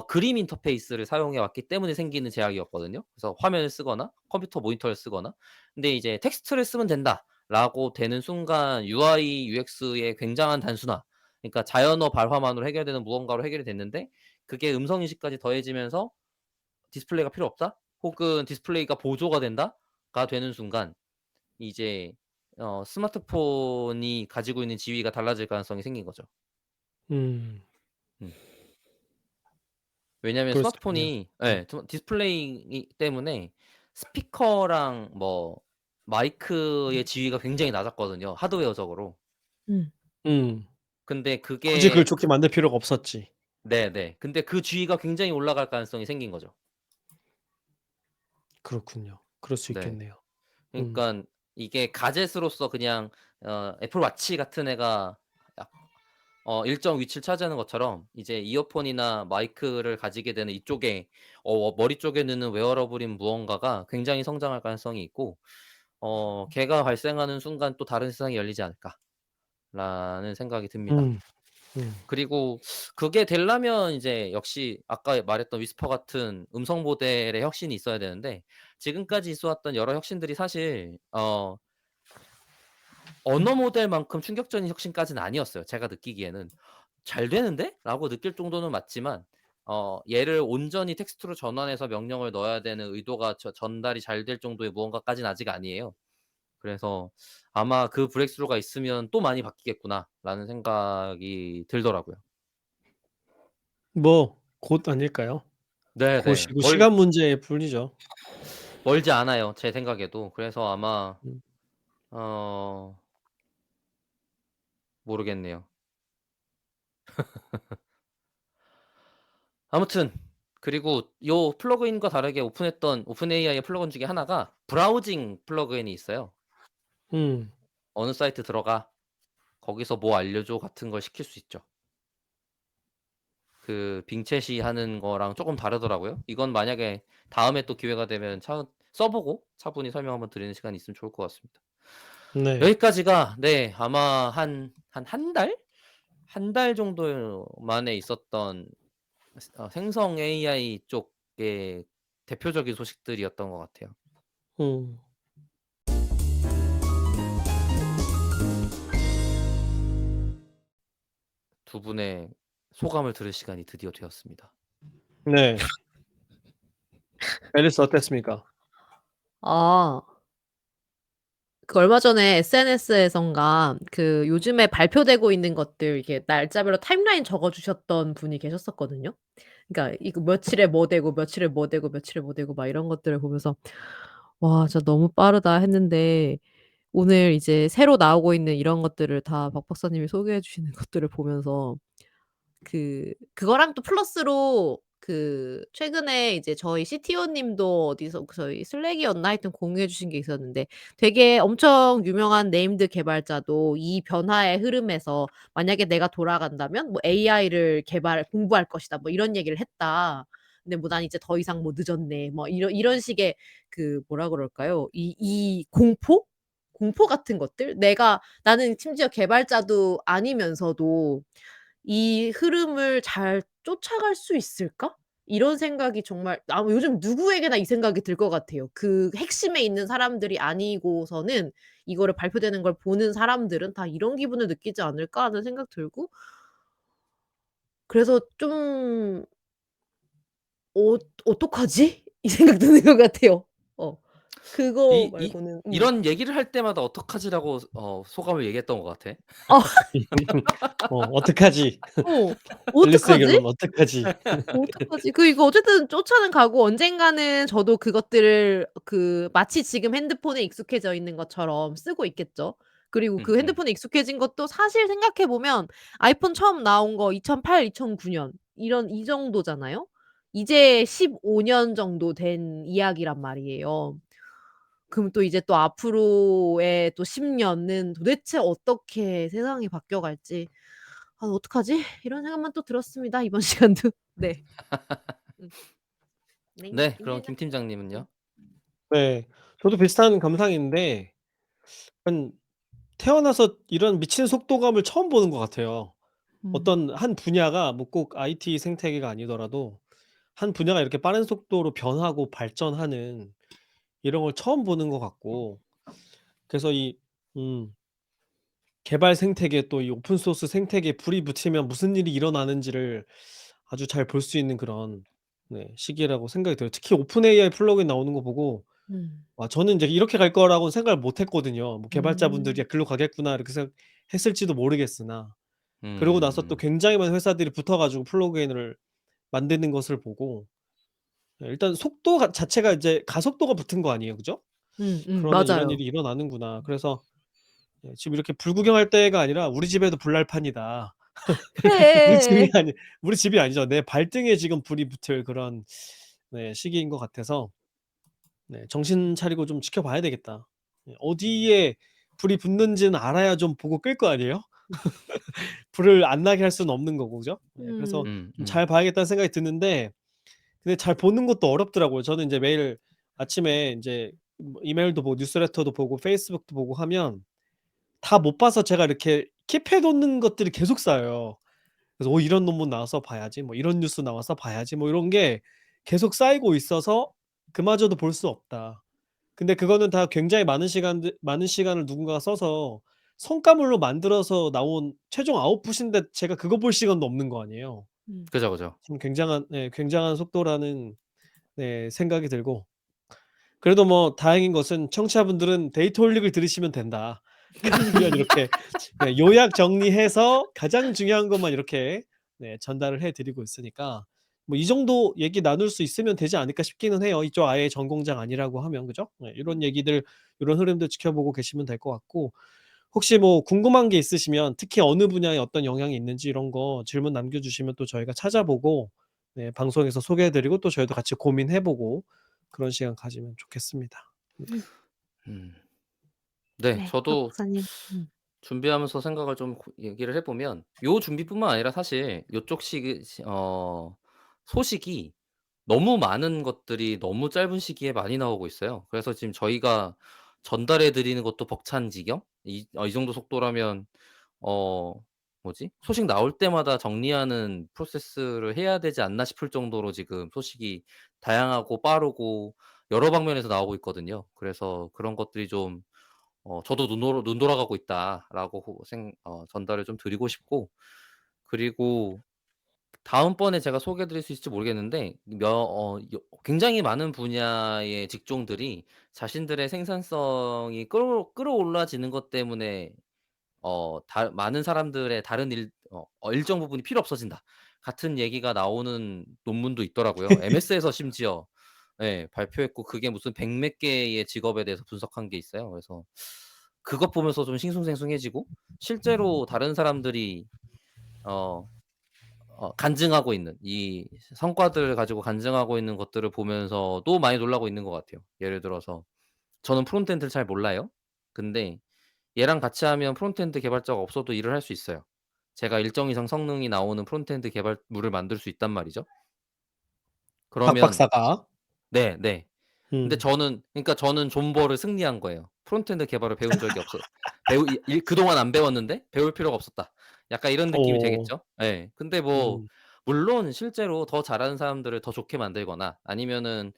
그림 인터페이스를 사용해 왔기 때문에 생기는 제약이었거든요. 그래서 화면을 쓰거나 컴퓨터 모니터를 쓰거나. 근데 이제 '텍스트를 쓰면 된다.'라고 되는 순간 UI, UX의 굉장한 단순화 그러니까 자연어 발화만으로 해결되는 무언가로 해결이 됐는데 그게 음성 인식까지 더해지면서 '디스플레이가 필요 없다.' 혹은 '디스플레이가 보조가 된다.'가 되는 순간 이제 스마트폰이 가지고 있는 지위가 달라질 가능성이 생긴 거죠. 음. 음. 왜냐하면 그럴 수 있겠네요. 스마트폰이 예 디스플레이 때문에 스피커랑 뭐 마이크의 지위가 굉장히 낮았거든요, 하드웨어적으로. 음. 음. 근데 굳이 그걸 그게 좋게 만들 필요가 없었지. 네네. 근데 그 지위가 굉장히 올라갈 가능성이 생긴 거죠. 그렇군요. 그럴 수 네. 있겠네요. 음. 그러니깐 이게 가젯으로서 그냥 애플 워치 같은 애가 약 일정 위치를 차지하는 것처럼 이제 이어폰이나 마이크를 가지게 되는 이쪽에 머리 쪽에 넣는 웨어러블인 무언가가 굉장히 성장할 가능성이 있고 걔가 발생하는 순간 또 다른 세상이 열리지 않을까라는 생각이 듭니다. 음. 음. 그리고 그게 되려면 이제 역시 아까 말했던 위스퍼 같은 음성 모델의 혁신이 있어야 되는데 지금까지 있어 왔던 여러 혁신들이 사실 언어 모델만큼 충격적인 혁신까지는 아니었어요, 제가 느끼기에는. '잘 되는데?'라고 느낄 정도는 맞지만 얘를 온전히 텍스트로 전환해서 명령을 넣어야 되는 의도가 전달이 잘 될 정도의 무언가까지는 아직 아니에요. 그래서 아마 '그 브레이크스루가 있으면 또 많이 바뀌겠구나.'라는 생각이 들더라고요. 뭐 곧 아닐까요? 네네. 곧이고 시간 문제일 뿐이죠. 멀지 않아요, 제 생각에도. 그래서 아마 음. 어 모르겠네요. 아무튼 그리고 요 플러그인과 다르게 오픈했던 오픈 AI의 플러그인 중에 하나가 브라우징 플러그인이 있어요. 음. "어느 사이트 들어가. 거기서 뭐 알려줘." 같은 걸 시킬 수 있죠. 그 빙챗이 하는 거랑 쪼금 다르더라고요. 이건 만약에 다음에 또 기회가 되면 써 보고 차분히 설명 한번 드리는 시간이 있으면 좋을 것 같습니다. 네. 여기까지가 네 아마 한 달? 한 달 정도 만에 있었던 생성 AI 쪽의 대표적인 소식들이었던 것 같아요. 음. 두 분의 소감을 들을 시간이 드디어 되었습니다. 네. 앨리스 어땠습니까? 아. 그 얼마 전에 SNS에선가 그 요즘에 발표되고 있는 것들 이렇게 날짜별로 타임라인 적어 주셨던 분이 계셨었거든요. 그러니까 이거 며칠에 뭐 되고 며칠에 뭐 되고 며칠에 뭐 되고 막 이런 것들을 보면서 '와 진짜 너무 빠르다.' 했는데 오늘 이제 새로 나오고 있는 이런 것들을 다 박 박사님이 소개해 주시는 것들을 보면서 그거랑 또 플러스로 최근에 이제 저희 CTO 님도 어디서 저희 슬랙이었나 하여튼 공유해 주신 게 있었는데 되게 엄청 유명한 네임드 개발자도 이 변화의 흐름에서 "만약에 내가 돌아간다면 뭐 AI를 공부할 것이다." 뭐 이런 얘기를 했다. 근데 뭐 "난 이제 더 이상 뭐 늦었네." 뭐 이런 식의 뭐라 그럴까요? 이 공포 같은 것들? 나는 심지어 개발자도 아니면서도 '이 흐름을 잘 쫓아갈 수 있을까?' 이런 생각이 정말 요즘 누구에게나 이 생각이 들 것 같아요. 그 핵심에 있는 사람들이 아니고서는 이거를 발표되는 걸 보는 사람들은 다 '이런 기분을 느끼지 않을까?' 하는 생각 들고 그래서 좀 '어떡하지?' 이 생각 드는 것 같아요. 어. 그거 이 말고는 이런 얘기를 할 때마다 "어떡하지?"라고 소감을 얘기했던 것 같아. 아 어떡하지? 어. 앨리스의 어떡하지? 결론 어떡하지? 어떡하지? 이거 어쨌든 쫓아는 가고 언젠가는 저도 그것들을 마치 지금 핸드폰에 익숙해져 있는 것처럼 쓰고 있겠죠. 그리고 그 음음. 핸드폰에 익숙해진 것도 사실 생각해 보면 아이폰 처음 나온 거 2008, 2009년 이 정도잖아요. 이제 15년 정도 된 이야기란 말이에요. 그럼 또 이제 또 앞으로의 또 10 년은 도대체 어떻게 세상이 바뀌어갈지 '아 어떡하지?' 이런 생각만 또 들었습니다, 이번 시간도. 네. 음. 네. 네. 그럼 이제는 김 팀장님은요? 음. 네. 저도 비슷한 감상인데 한 태어나서 이런 미친 속도감을 처음 보는 것 같아요. 음. 어떤 한 분야가 뭐 꼭 IT 생태계가 아니더라도 한 분야가 이렇게 빠른 속도로 변하고 발전하는 이런 걸 처음 보는 것 같고 그래서 이 음 개발 생태계 또 이 오픈 소스 생태계에 불이 붙으면 무슨 일이 일어나는지를 아주 잘 볼 수 있는 그런 시기라고 생각이 들어요. 특히 오픈 AI 플러그인 나오는 거 보고 음. 저는 인제 이렇게 갈 거라고는 생각을 못 했거든요. 뭐 '개발자분들이 음. '야 글로 가겠구나.' 이렇게 생각했을지도 모르겠으나 그러고 나서 또 음. 굉장히 많은 회사들이 붙어 가지고 플러그인을 만드는 것을 보고 일단 속도가 자체가 이제 가속도가 붙은 거 아니에요. 그죠? 그러면 '이런 맞아요. 일이 일어나는구나.' 그래서 지금 이렇게 불구경할 때가 아니라 '우리 집에도 불 날 판이다.' 우리 집이 그래. 아니 우리 집이 아니죠. 내 발등에 지금 불이 붙을 그런 시기인 것 같아서 '정신 차리고 좀 지켜봐야 되겠다.' 어디에 불이 붙는지는 알아야 좀 보고 끌 거 아니에요? 불을 안 나게 할 수는 없는 거고 그죠? 그래서 음. 좀 잘 봐야겠다는 생각이 드는데 근데 잘 보는 것도 어렵더라고요. 저는 인제 매일 아침에 인제 뭐 이메일도 보고 뉴스레터도 보고 페이스북도 보고 하면 다 못 봐서 제가 이렇게 킵해 놓는 것들이 계속 쌓여요. 그래서 '이런 논문 나와서 봐야지.' 뭐 '이런 뉴스 나와서 봐야지.' 뭐 이런 게 계속 쌓이고 있어서 '그마저도 볼 수 없다.' 근데 그거는 다 굉장히 많은 시간을 누군가가 써서 성과물로 만들어서 나온 최종 아웃풋인데 제가 그거 볼 시간도 없는 거 아니에요. 음. 그죠, 그죠. 좀 굉장한 속도라는 생각이 들고 그래도 뭐 다행인 것은 청취자분들은 데이터 올릭을 들으시면 된다. 그러면 이렇게 요약 정리해서 가장 중요한 것만 이렇게 전달을 해 드리고 있으니까 뭐 이 정도 얘기 나눌 수 있으면 되지 않을까 싶기는 해요. 이쪽 아예 전공장 아니라고 하면 그죠? 요런 얘기들 요런 흐름들 지켜보고 계시면 될 것 같고 혹시 뭐 궁금한 게 있으시면 특히 어느 분야에 어떤 영향이 있는지 이런 거 질문 남겨 주시면 또 저희가 찾아보고 방송에서 소개해 드리고 또 저희도 같이 고민해 보고 그런 시간 가지면 좋겠습니다. 음. 네. 네. 박 저도 박사님. 준비하면서 생각을 좀 얘기를 해 보면 요 준비뿐만 아니라 사실 요쪽 소식이 너무 많은 것들이 너무 짧은 시기에 많이 나오고 있어요. 그래서 지금 저희가 전달해 드리는 것도 벅찬 지경? 이 정도 속도라면 어 뭐지? 소식 나올 때마다 정리하는 프로세스를 해야 되지 않나 싶을 정도로 지금 소식이 다양하고 빠르고 여러 방면에서 나오고 있거든요. 그래서 그런 것들이 좀 저도 '눈 돌아가고 있다.'라고 전달을 좀 드리고 싶고 그리고 다음번에 제가 소개해 드릴 수 있을지 모르겠는데 굉장히 많은 분야의 직종들이 자신들의 생산성이 끌어올라지는 것 때문에 많은 사람들의 다른 일정 부분이 필요 없어진다. 같은 얘기가 나오는 논문도 있더라고요. MS에서 심지어 예 발표했고 그게 무슨 100 몇 개의 직업에 대해서 분석한 게 있어요. 그래서 그것 보면서 좀 싱숭생숭해지고 실제로 다른 사람들이 어 간증하고 있는 이 성과들을 가지고 간증하고 있는 것들을 보면서도 많이 놀라고 있는 것 같아요. 예를 들어서 저는 프론트엔드를 잘 몰라요. 근데 얘랑 같이 하면 프론트엔드 개발자가 없어도 일을 할 수 있어요. 제가 일정 이상 성능이 나오는 프론트엔드 개발물을 만들 수 있단 말이죠. 박 그러면 박사가. 네 네. 근데 음. 저는 그러니까 저는 존버를 승리한 거예요. 프론트엔드 개발을 배운 적이 없어 배우 이 일 그동안 안 배웠는데 배울 필요가 없었다. 약간 이런 느낌이 어. 되겠죠? 예. 근데 뭐 음. 물론 실제로 더 잘하는 사람들을 더 좋게 만들거나 아니면은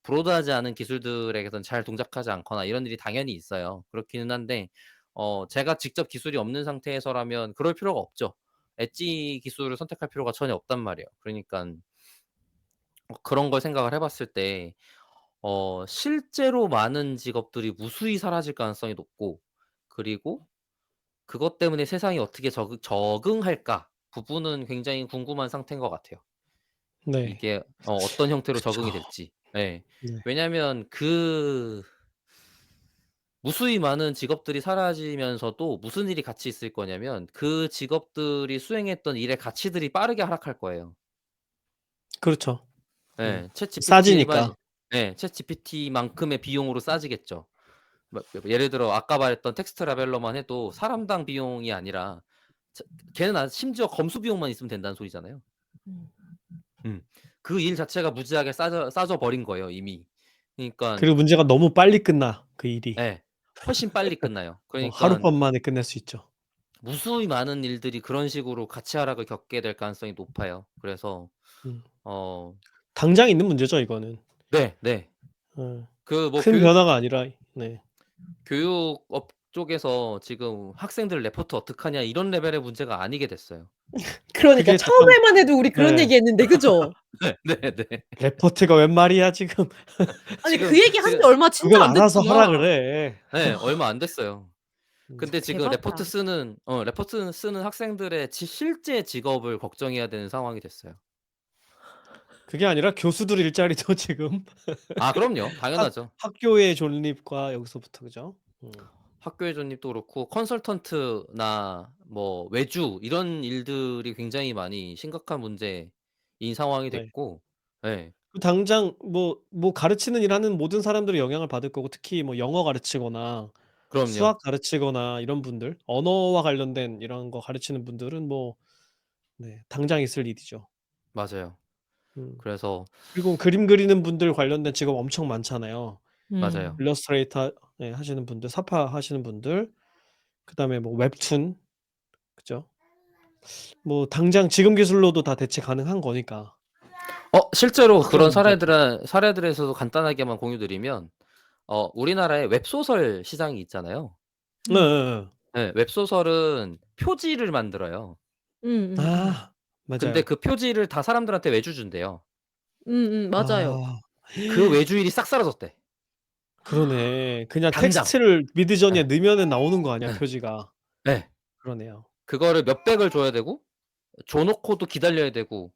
브로드하지 않은 기술들에게선 잘 동작하지 않거나 이런 일이 당연히 있어요. 그렇기는 한데 제가 직접 기술이 없는 상태에서라면 그럴 필요가 없죠. 엣지 기술을 선택할 필요가 전혀 없단 말이에요. 그러니깐 그런 걸 생각을 해 봤을 때 실제로 많은 직업들이 무수히 사라질 가능성이 높고 그리고 그것 때문에 세상이 어떻게 적응할까 부분은 굉장히 궁금한 상태인 것 같아요. 네. 이게 어떤 형태로 그쵸. 적응이 될지. 예. 네. 왜냐하면 그 무수히 많은 직업들이 사라지면서도 무슨 일이 같이 있을 거냐면 그 직업들이 수행했던 일의 가치들이 빠르게 하락할 거예요. 그렇죠. 예. 챗GPT만 싸지니까. 예. 챗GPT만큼의 비용으로 싸지겠죠. 뭐 예를 들어 아까 말했던 텍스트 라벨러만 해도 사람당 비용이 아니라 자 걔는 심지어 검수 비용만 있으면 된다는 소리잖아요. 음. 음. 그 일 자체가 무지하게 싸져 버린 거예요 이미. 그러니깐 그리고 문제가 너무 빨리 끝나 그 일이. 예. 훨씬 빨리 끝나요. 그러니깐 하룻밤 만에 끝낼 수 있죠. 무수히 많은 일들이 그런 식으로 가치 하락을 겪게 될 가능성이 높아요. 그래서 음. 어 당장 있는 문제죠 이거는. 네 네. 어. 그 뭐 큰 변화가 아니라 네. 교육업 쪽에서 지금 "학생들 레포트 어떡하냐." 이런 레벨의 문제가 아니게 됐어요. 그러니까 그게 잠깐 처음에만 해도 우리 그런 네. 얘기했는데 그죠? 네 네네. "레포트가 웬 말이야 지금." 아니 그 얘기 한 지 지금 얼마 진짜 "그건 안 알아서 하라 됐구나. 그래." 네 얼마 안 됐어요. 근데 지금 대박이다. 레포트 쓰는 학생들의 실제 직업을 걱정해야 되는 상황이 됐어요. 그게 아니라 교수들 일자리도 지금 아 그럼요. 학 당연하죠. 학교의 존립과 여기서부터 그죠? 학교의 존립도 그렇고 컨설턴트나 뭐 외주 이런 일들이 굉장히 많이 심각한 문제인 상황이 네. 됐고 예. 당장 뭐 가르치는 일 하는 모든 사람들이 영향을 받을 거고 특히 뭐 영어 가르치거나 그럼요. 수학 가르치거나 이런 분들 언어와 관련된 이런 거 가르치는 분들은 뭐 네 당장 있을 일이죠. 맞아요. 음. 그래서 그리고 그림 그리는 분들 관련된 직업 엄청 많잖아요. 맞아요. 음. 일러스트레이터 예 하시는 분들, 사파 하시는 분들, 그다음에 뭐 웹툰 그죠? 뭐 당장 지금 기술로도 다 대체 가능한 거니까. 실제로 그런 그런 문제죠. 사례들에서도 간단하게만 공유 드리면 우리나라에 웹소설 시장이 있잖아요. 음. 예예예. 예. 웹소설은 표지를 만들어요. 음음음. 아 근데 맞아요. 그 표지를 다 사람들한테 외주 준대요. 맞아요. 아 그 외주일이 싹 사라졌대. 그러네. 그냥 당장. 텍스트를 미드저니에 예. 넣으면은 나오는 거 아니야 예. 표지가. 예. 그러네요. 그거를 몇백을 줘야 되고 줘 놓고도 기다려야 되고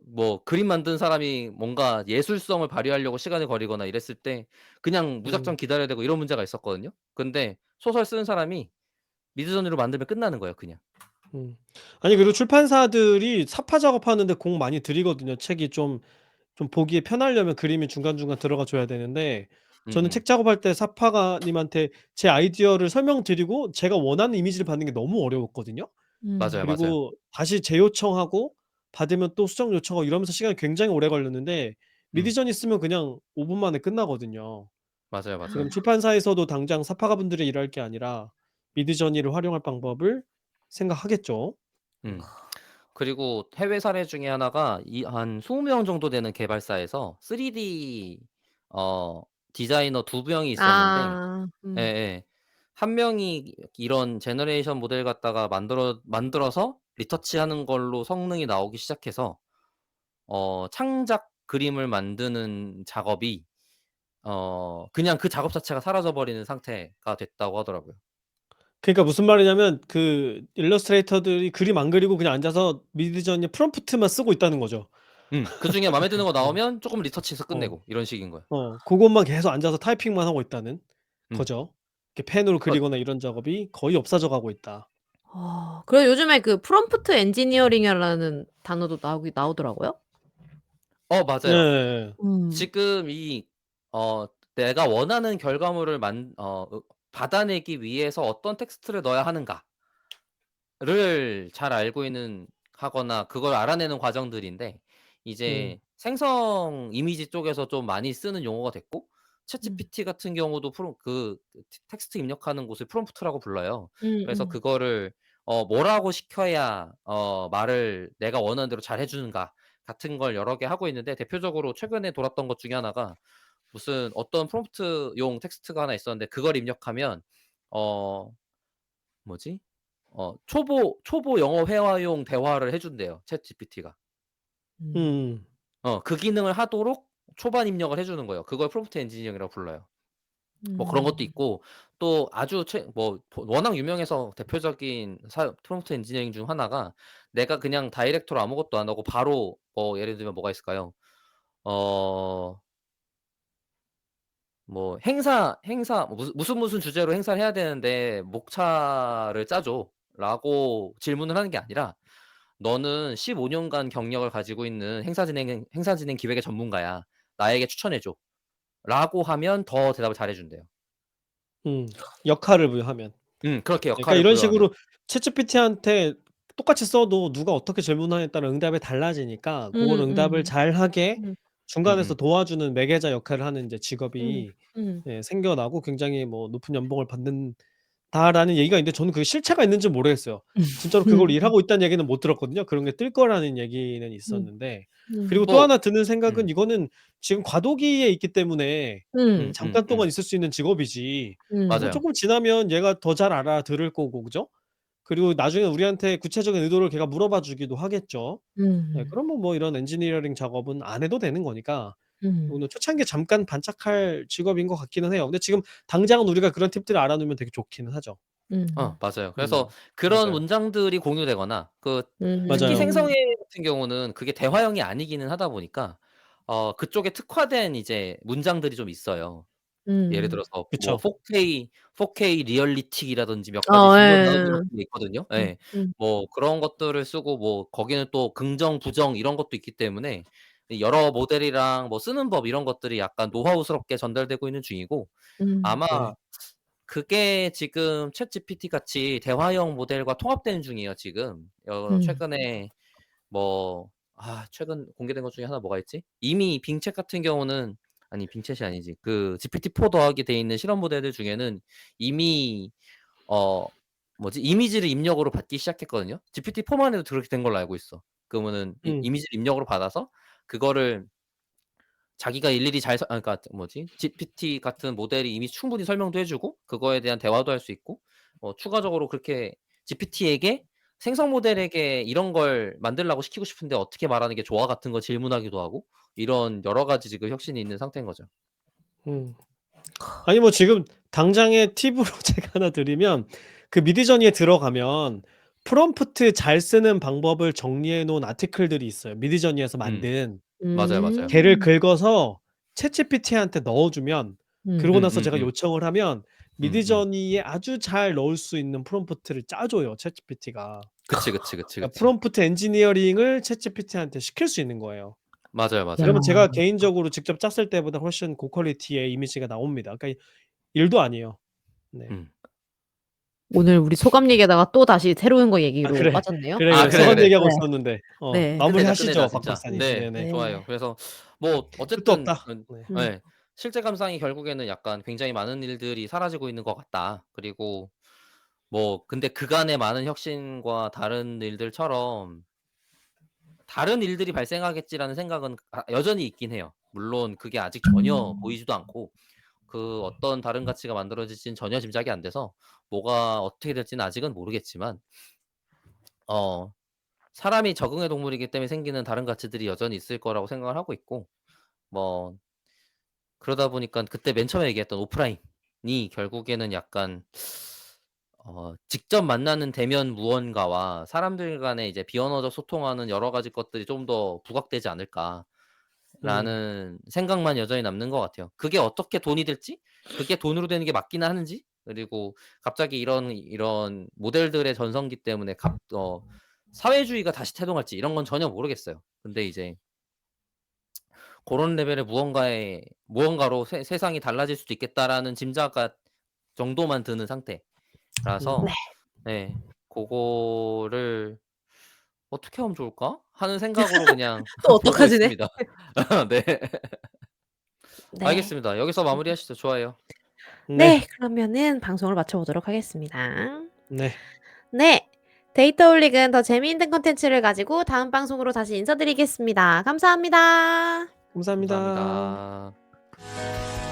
뭐 그림 만든 사람이 뭔가 예술성을 발휘하려고 시간을 걸이거나 이랬을 때 그냥 음. 무작정 기다려야 되고 이런 문제가 있었거든요. 근데 소설 쓰는 사람이 미드저니로 만들면 끝나는 거예요 그냥. 음. 아니 그리고 출판사들이 사파 작업하는데 공 많이 들이거든요. 책이 좀 보기에 편하려면 그림이 중간중간 들어가 줘야 되는데 저는 음음. 책 작업할 때 사파가 님한테 제 아이디어를 설명드리고 제가 원하는 이미지를 받는 게 너무 어려웠거든요. 맞아요, 맞아요. 그리고 다시 재요청하고 받으면 또 수정 요청하고 이러면서 시간이 굉장히 오래 걸렸는데 음. 미드저니 쓰면 그냥 5분 만에 끝나거든요. 맞아요, 지금 맞아요. 출판사에서도 당장 사파가분들이 일할 게 아니라 미드저니를 활용할 방법을 생각하겠죠. 음. 그리고 해외 사례 중에 하나가 이 한 20명 정도 되는 개발사에서 3D 어 디자이너 2 명이 있었는데 아. 예예. 한 명이 이런 제너레이션 모델 갖다가 만들어서 리터치하는 걸로 성능이 나오기 시작해서 창작 그림을 만드는 작업이 그냥 그 작업 자체가 사라져 버리는 상태가 됐다고 하더라고요. 그러니까 무슨 말이냐면 그 일러스트레이터들이 그림 안 그리고 그냥 앉아서 미드저니의 프롬프트만 쓰고 있다는 거죠. 그중에 마음에 드는 거 어. 나오면 조금 리터치해서 어. 끝내고 이런 식인 거야. 고것만 계속 앉아서 타이핑만 하고 있다는 음. 거죠. 이렇게 펜으로 어 그리거나 이런 작업이 거의 없어져 가고 있다. 그래서 요즘에 그 프롬프트 엔지니어링이라는 단어도 나오더라고요. 맞아요. 예예예. 지금 내가 원하는 결과물을 받아내기 위해서 어떤 텍스트를 넣어야 하는가를 잘 알고 있는 하거나 그걸 알아내는 과정들인데 음. 이제 생성 이미지 쪽에서 좀 많이 쓰는 용어가 됐고 음. 챗GPT 같은 경우도 텍스트 입력하는 곳을 프롬프트라고 불러요. 그래서 음음. 그거를 뭐라고 시켜야 말을 내가 원하는 대로 잘 해 주는가 같은 걸 여러 개 하고 있는데 대표적으로 최근에 돌았던 것 중에 하나가 무슨 어떤 프롬프트용 텍스트가 하나 있었는데 그걸 입력하면 어 뭐지? 초보 영어 회화용 대화를 해 준대요, 챗GPT가. 음. 음. 그 기능을 하도록 초반 입력을 해 주는 거예요. 그걸 프롬프트 엔지니어링이라고 불러요. 뭐 그런 것도 음. 있고 또 아주 워낙 유명해서 대표적인 프롬프트 엔지니어링 중 하나가 내가 그냥 다이렉트로 아무것도 안 하고 바로 예를 들면 뭐가 있을까요? 어 행사 무슨 주제로 행사를 해야 되는데 "목차를 짜 줘."라고 질문을 하는 게 아니라 "너는 15 년간 경력을 가지고 있는 행사 진행 기획의 전문가야. 나에게 추천해 줘."라고 하면 더 대답을 잘해 준대요. 역할을 부여하면. 그렇게 그러니까 역할을 이런 부여하면. 식으로 챗GPT한테 똑같이 써도 누가 어떻게 질문하냐에 따라 응답이 달라지니까 고걸 응답을 음음. 잘하게 음. 중간에서 음음. 도와주는 매개자 역할을 하는 이제 음. 직업이 음. 생겨나고 굉장히 뭐 높은 연봉을 받는다라는 얘기가 있는데 저는 그게 실체가 있는지는 모르겠어요. 진짜로 그걸 음. 일하고 있다는 얘기는 못 들었거든요. 그런 게 뜰 거라는 얘기는 음. 있었는데. 음. 그리고 또 뭐 하나 드는 생각은 음. 이거는 지금 과도기에 있기 때문에 잠깐 동안 있을 수 있는 직업이지 뭐 음. 맞아요. 쪼끔 지나면 얘가 더 잘 알아들을 거고 그죠? 그리고 나중에 우리한테 구체적인 의도를 걔가 물어봐 주기도 하겠죠. 음. 그러면 뭐 이런 엔지니어링 작업은 안 해도 되는 거니까 음. 이거는 초창기에 잠깐 반짝할 직업인 것 같기는 해요. 근데 지금 당장은 우리가 그런 팁들을 알아놓으면 되게 좋기는 하죠. 음. 맞아요. 그래서 음. 그런 맞아요. 문장들이 공유되거나 특히 맞아요. 음. 생성A 같은 경우는 그게 대화형이 아니기는 하다 보니까 그쪽에 특화된 이제 문장들이 좀 있어요. 예를 음. 들어서 뭐 그쵸. 4K 리얼리틱이라든지 몇 가지 중요한 단어들 예예예. 같은 게 있거든요. 음. 예. 음. 뭐 그런 것들을 쓰고 뭐 거기는 또 긍정, 부정 이런 것도 있기 때문에 여러 모델이랑 뭐 쓰는 법 이런 것들이 약간 노하우스럽게 전달되고 있는 중이고 아마 네. 그게 지금 챗GPT 같이 대화형 모델과 통합되는 중이에요 지금. 음. 최근에 최근 공개된 것 중에 하나 뭐가 있지? 이미 빙챗 같은 경우는 아니 빙챗이 아니지. 그 GPT-4 더하기 돼 있는 실험 모델들 중에는 이미 어 이미지를 입력으로 받기 시작했거든요. GPT-4만 해도 그렇게 된 걸로 알고 있어. 그러면은 음. 이미지를 입력으로 받아서 그거를 자기가 일일이 그러니까 GPT 같은 모델이 이미 충분히 설명도 해 주고 그거에 대한 대화도 할 수 있고 추가적으로 그렇게 GPT에게 생성 모델에게 이런 걸 만들라고 시키고 싶은데 어떻게 말하는 게 좋아 같은 거 질문하기도 하고 이런 여러 가지 지금 혁신이 있는 상태인 거죠. 음. 아니 뭐 지금 당장의 팁으로 제가 하나 드리면 그 미드저니에 들어가면 프롬프트 잘 쓰는 방법을 정리해 놓은 아티클들이 있어요, 미드저니에서 음. 만든. 맞아요, 맞아요. 걔를 음. 긁어서 챗GPT한테 넣어 주면 그러고 나서 제가 음음음. 요청을 하면 음음. 미드저니에 아주 잘 넣을 수 있는 프롬프트를 짜 줘요, 챗GPT가. 그치, 그치, 그치, 그러니까 그치. 프롬프트 엔지니어링을 챗GPT한테 시킬 수 있는 거예요. 맞아요, 야. 맞아요. 그러면 제가 개인적으로 직접 짰을 때보다 훨씬 고퀄리티의 이미지가 나옵니다. 그러니까 일도 아니에요. 네. 음. 오늘 우리 소감 얘기하다가 또다시 새로운 거 아 얘기로 그래. 빠졌네요. 그래, 그래. 그래, 소감 그래. 얘기하고 네. 있었는데 네. 끝내자, 끝내자 마무리하시죠, 박 진짜. 박사님. 네. 네네. 네. 좋아요. 그래서 뭐 끝도 어쨌든 없다. 네. 음. 예. 실제 감상이 결국에는 약간 굉장히 많은 일들이 사라지고 있는 것 같다. 그리고 근데 그간의 많은 혁신과 다른 일들처럼 '다른 일들이 발생하겠지.'라는 생각은 여전히 있긴 해요. 물론 그게 아직 전혀 음. 보이지도 않고 그 어떤 다른 가치가 만들어질지는 전혀 짐작이 안 돼서 뭐가 어떻게 될지는 아직은 모르겠지만 어 사람이 적응의 동물이기 때문에 생기는 다른 가치들이 여전히 있을 거라고 생각을 하고 있고 뭐 그러다 보니깐 그때 맨 처음에 얘기했던 오프라인이 결국에는 약간 직접 만나는 대면 무언가와 사람들 간에 이제 비언어적 소통하는 여러 가지 것들이 좀 더 부각되지 음. 않을까라는 생각만 여전히 남는 것 같아요. 그게 어떻게 돈이 될지, 그게 돈으로 되는 게 맞기는 하는지, 그리고 갑자기 이런 모델들의 전성기 때문에 사회주의가 다시 태동할지 이런 건 전혀 모르겠어요. 근데 이제 고런 레벨의 무언가로 세상이 달라질 수도 있겠다라는 짐작가 정도만 드는 상태라서 네. 네. 고거를 '어떻게 하면 좋을까?' 하는 생각으로 그냥 또 보고 어떡하지네. 있습니다. 네. 네. 알겠습니다. 여기서 마무리하시죠. 좋아요. 네. 네. 그러면은 방송을 마쳐 보도록 하겠습니다. 네. 네. 데이터 올릭은 더 재미있는 콘텐츠를 가지고 다음 방송으로 다시 인사드리겠습니다. 감사합니다. 감사합니다. 감사합니다.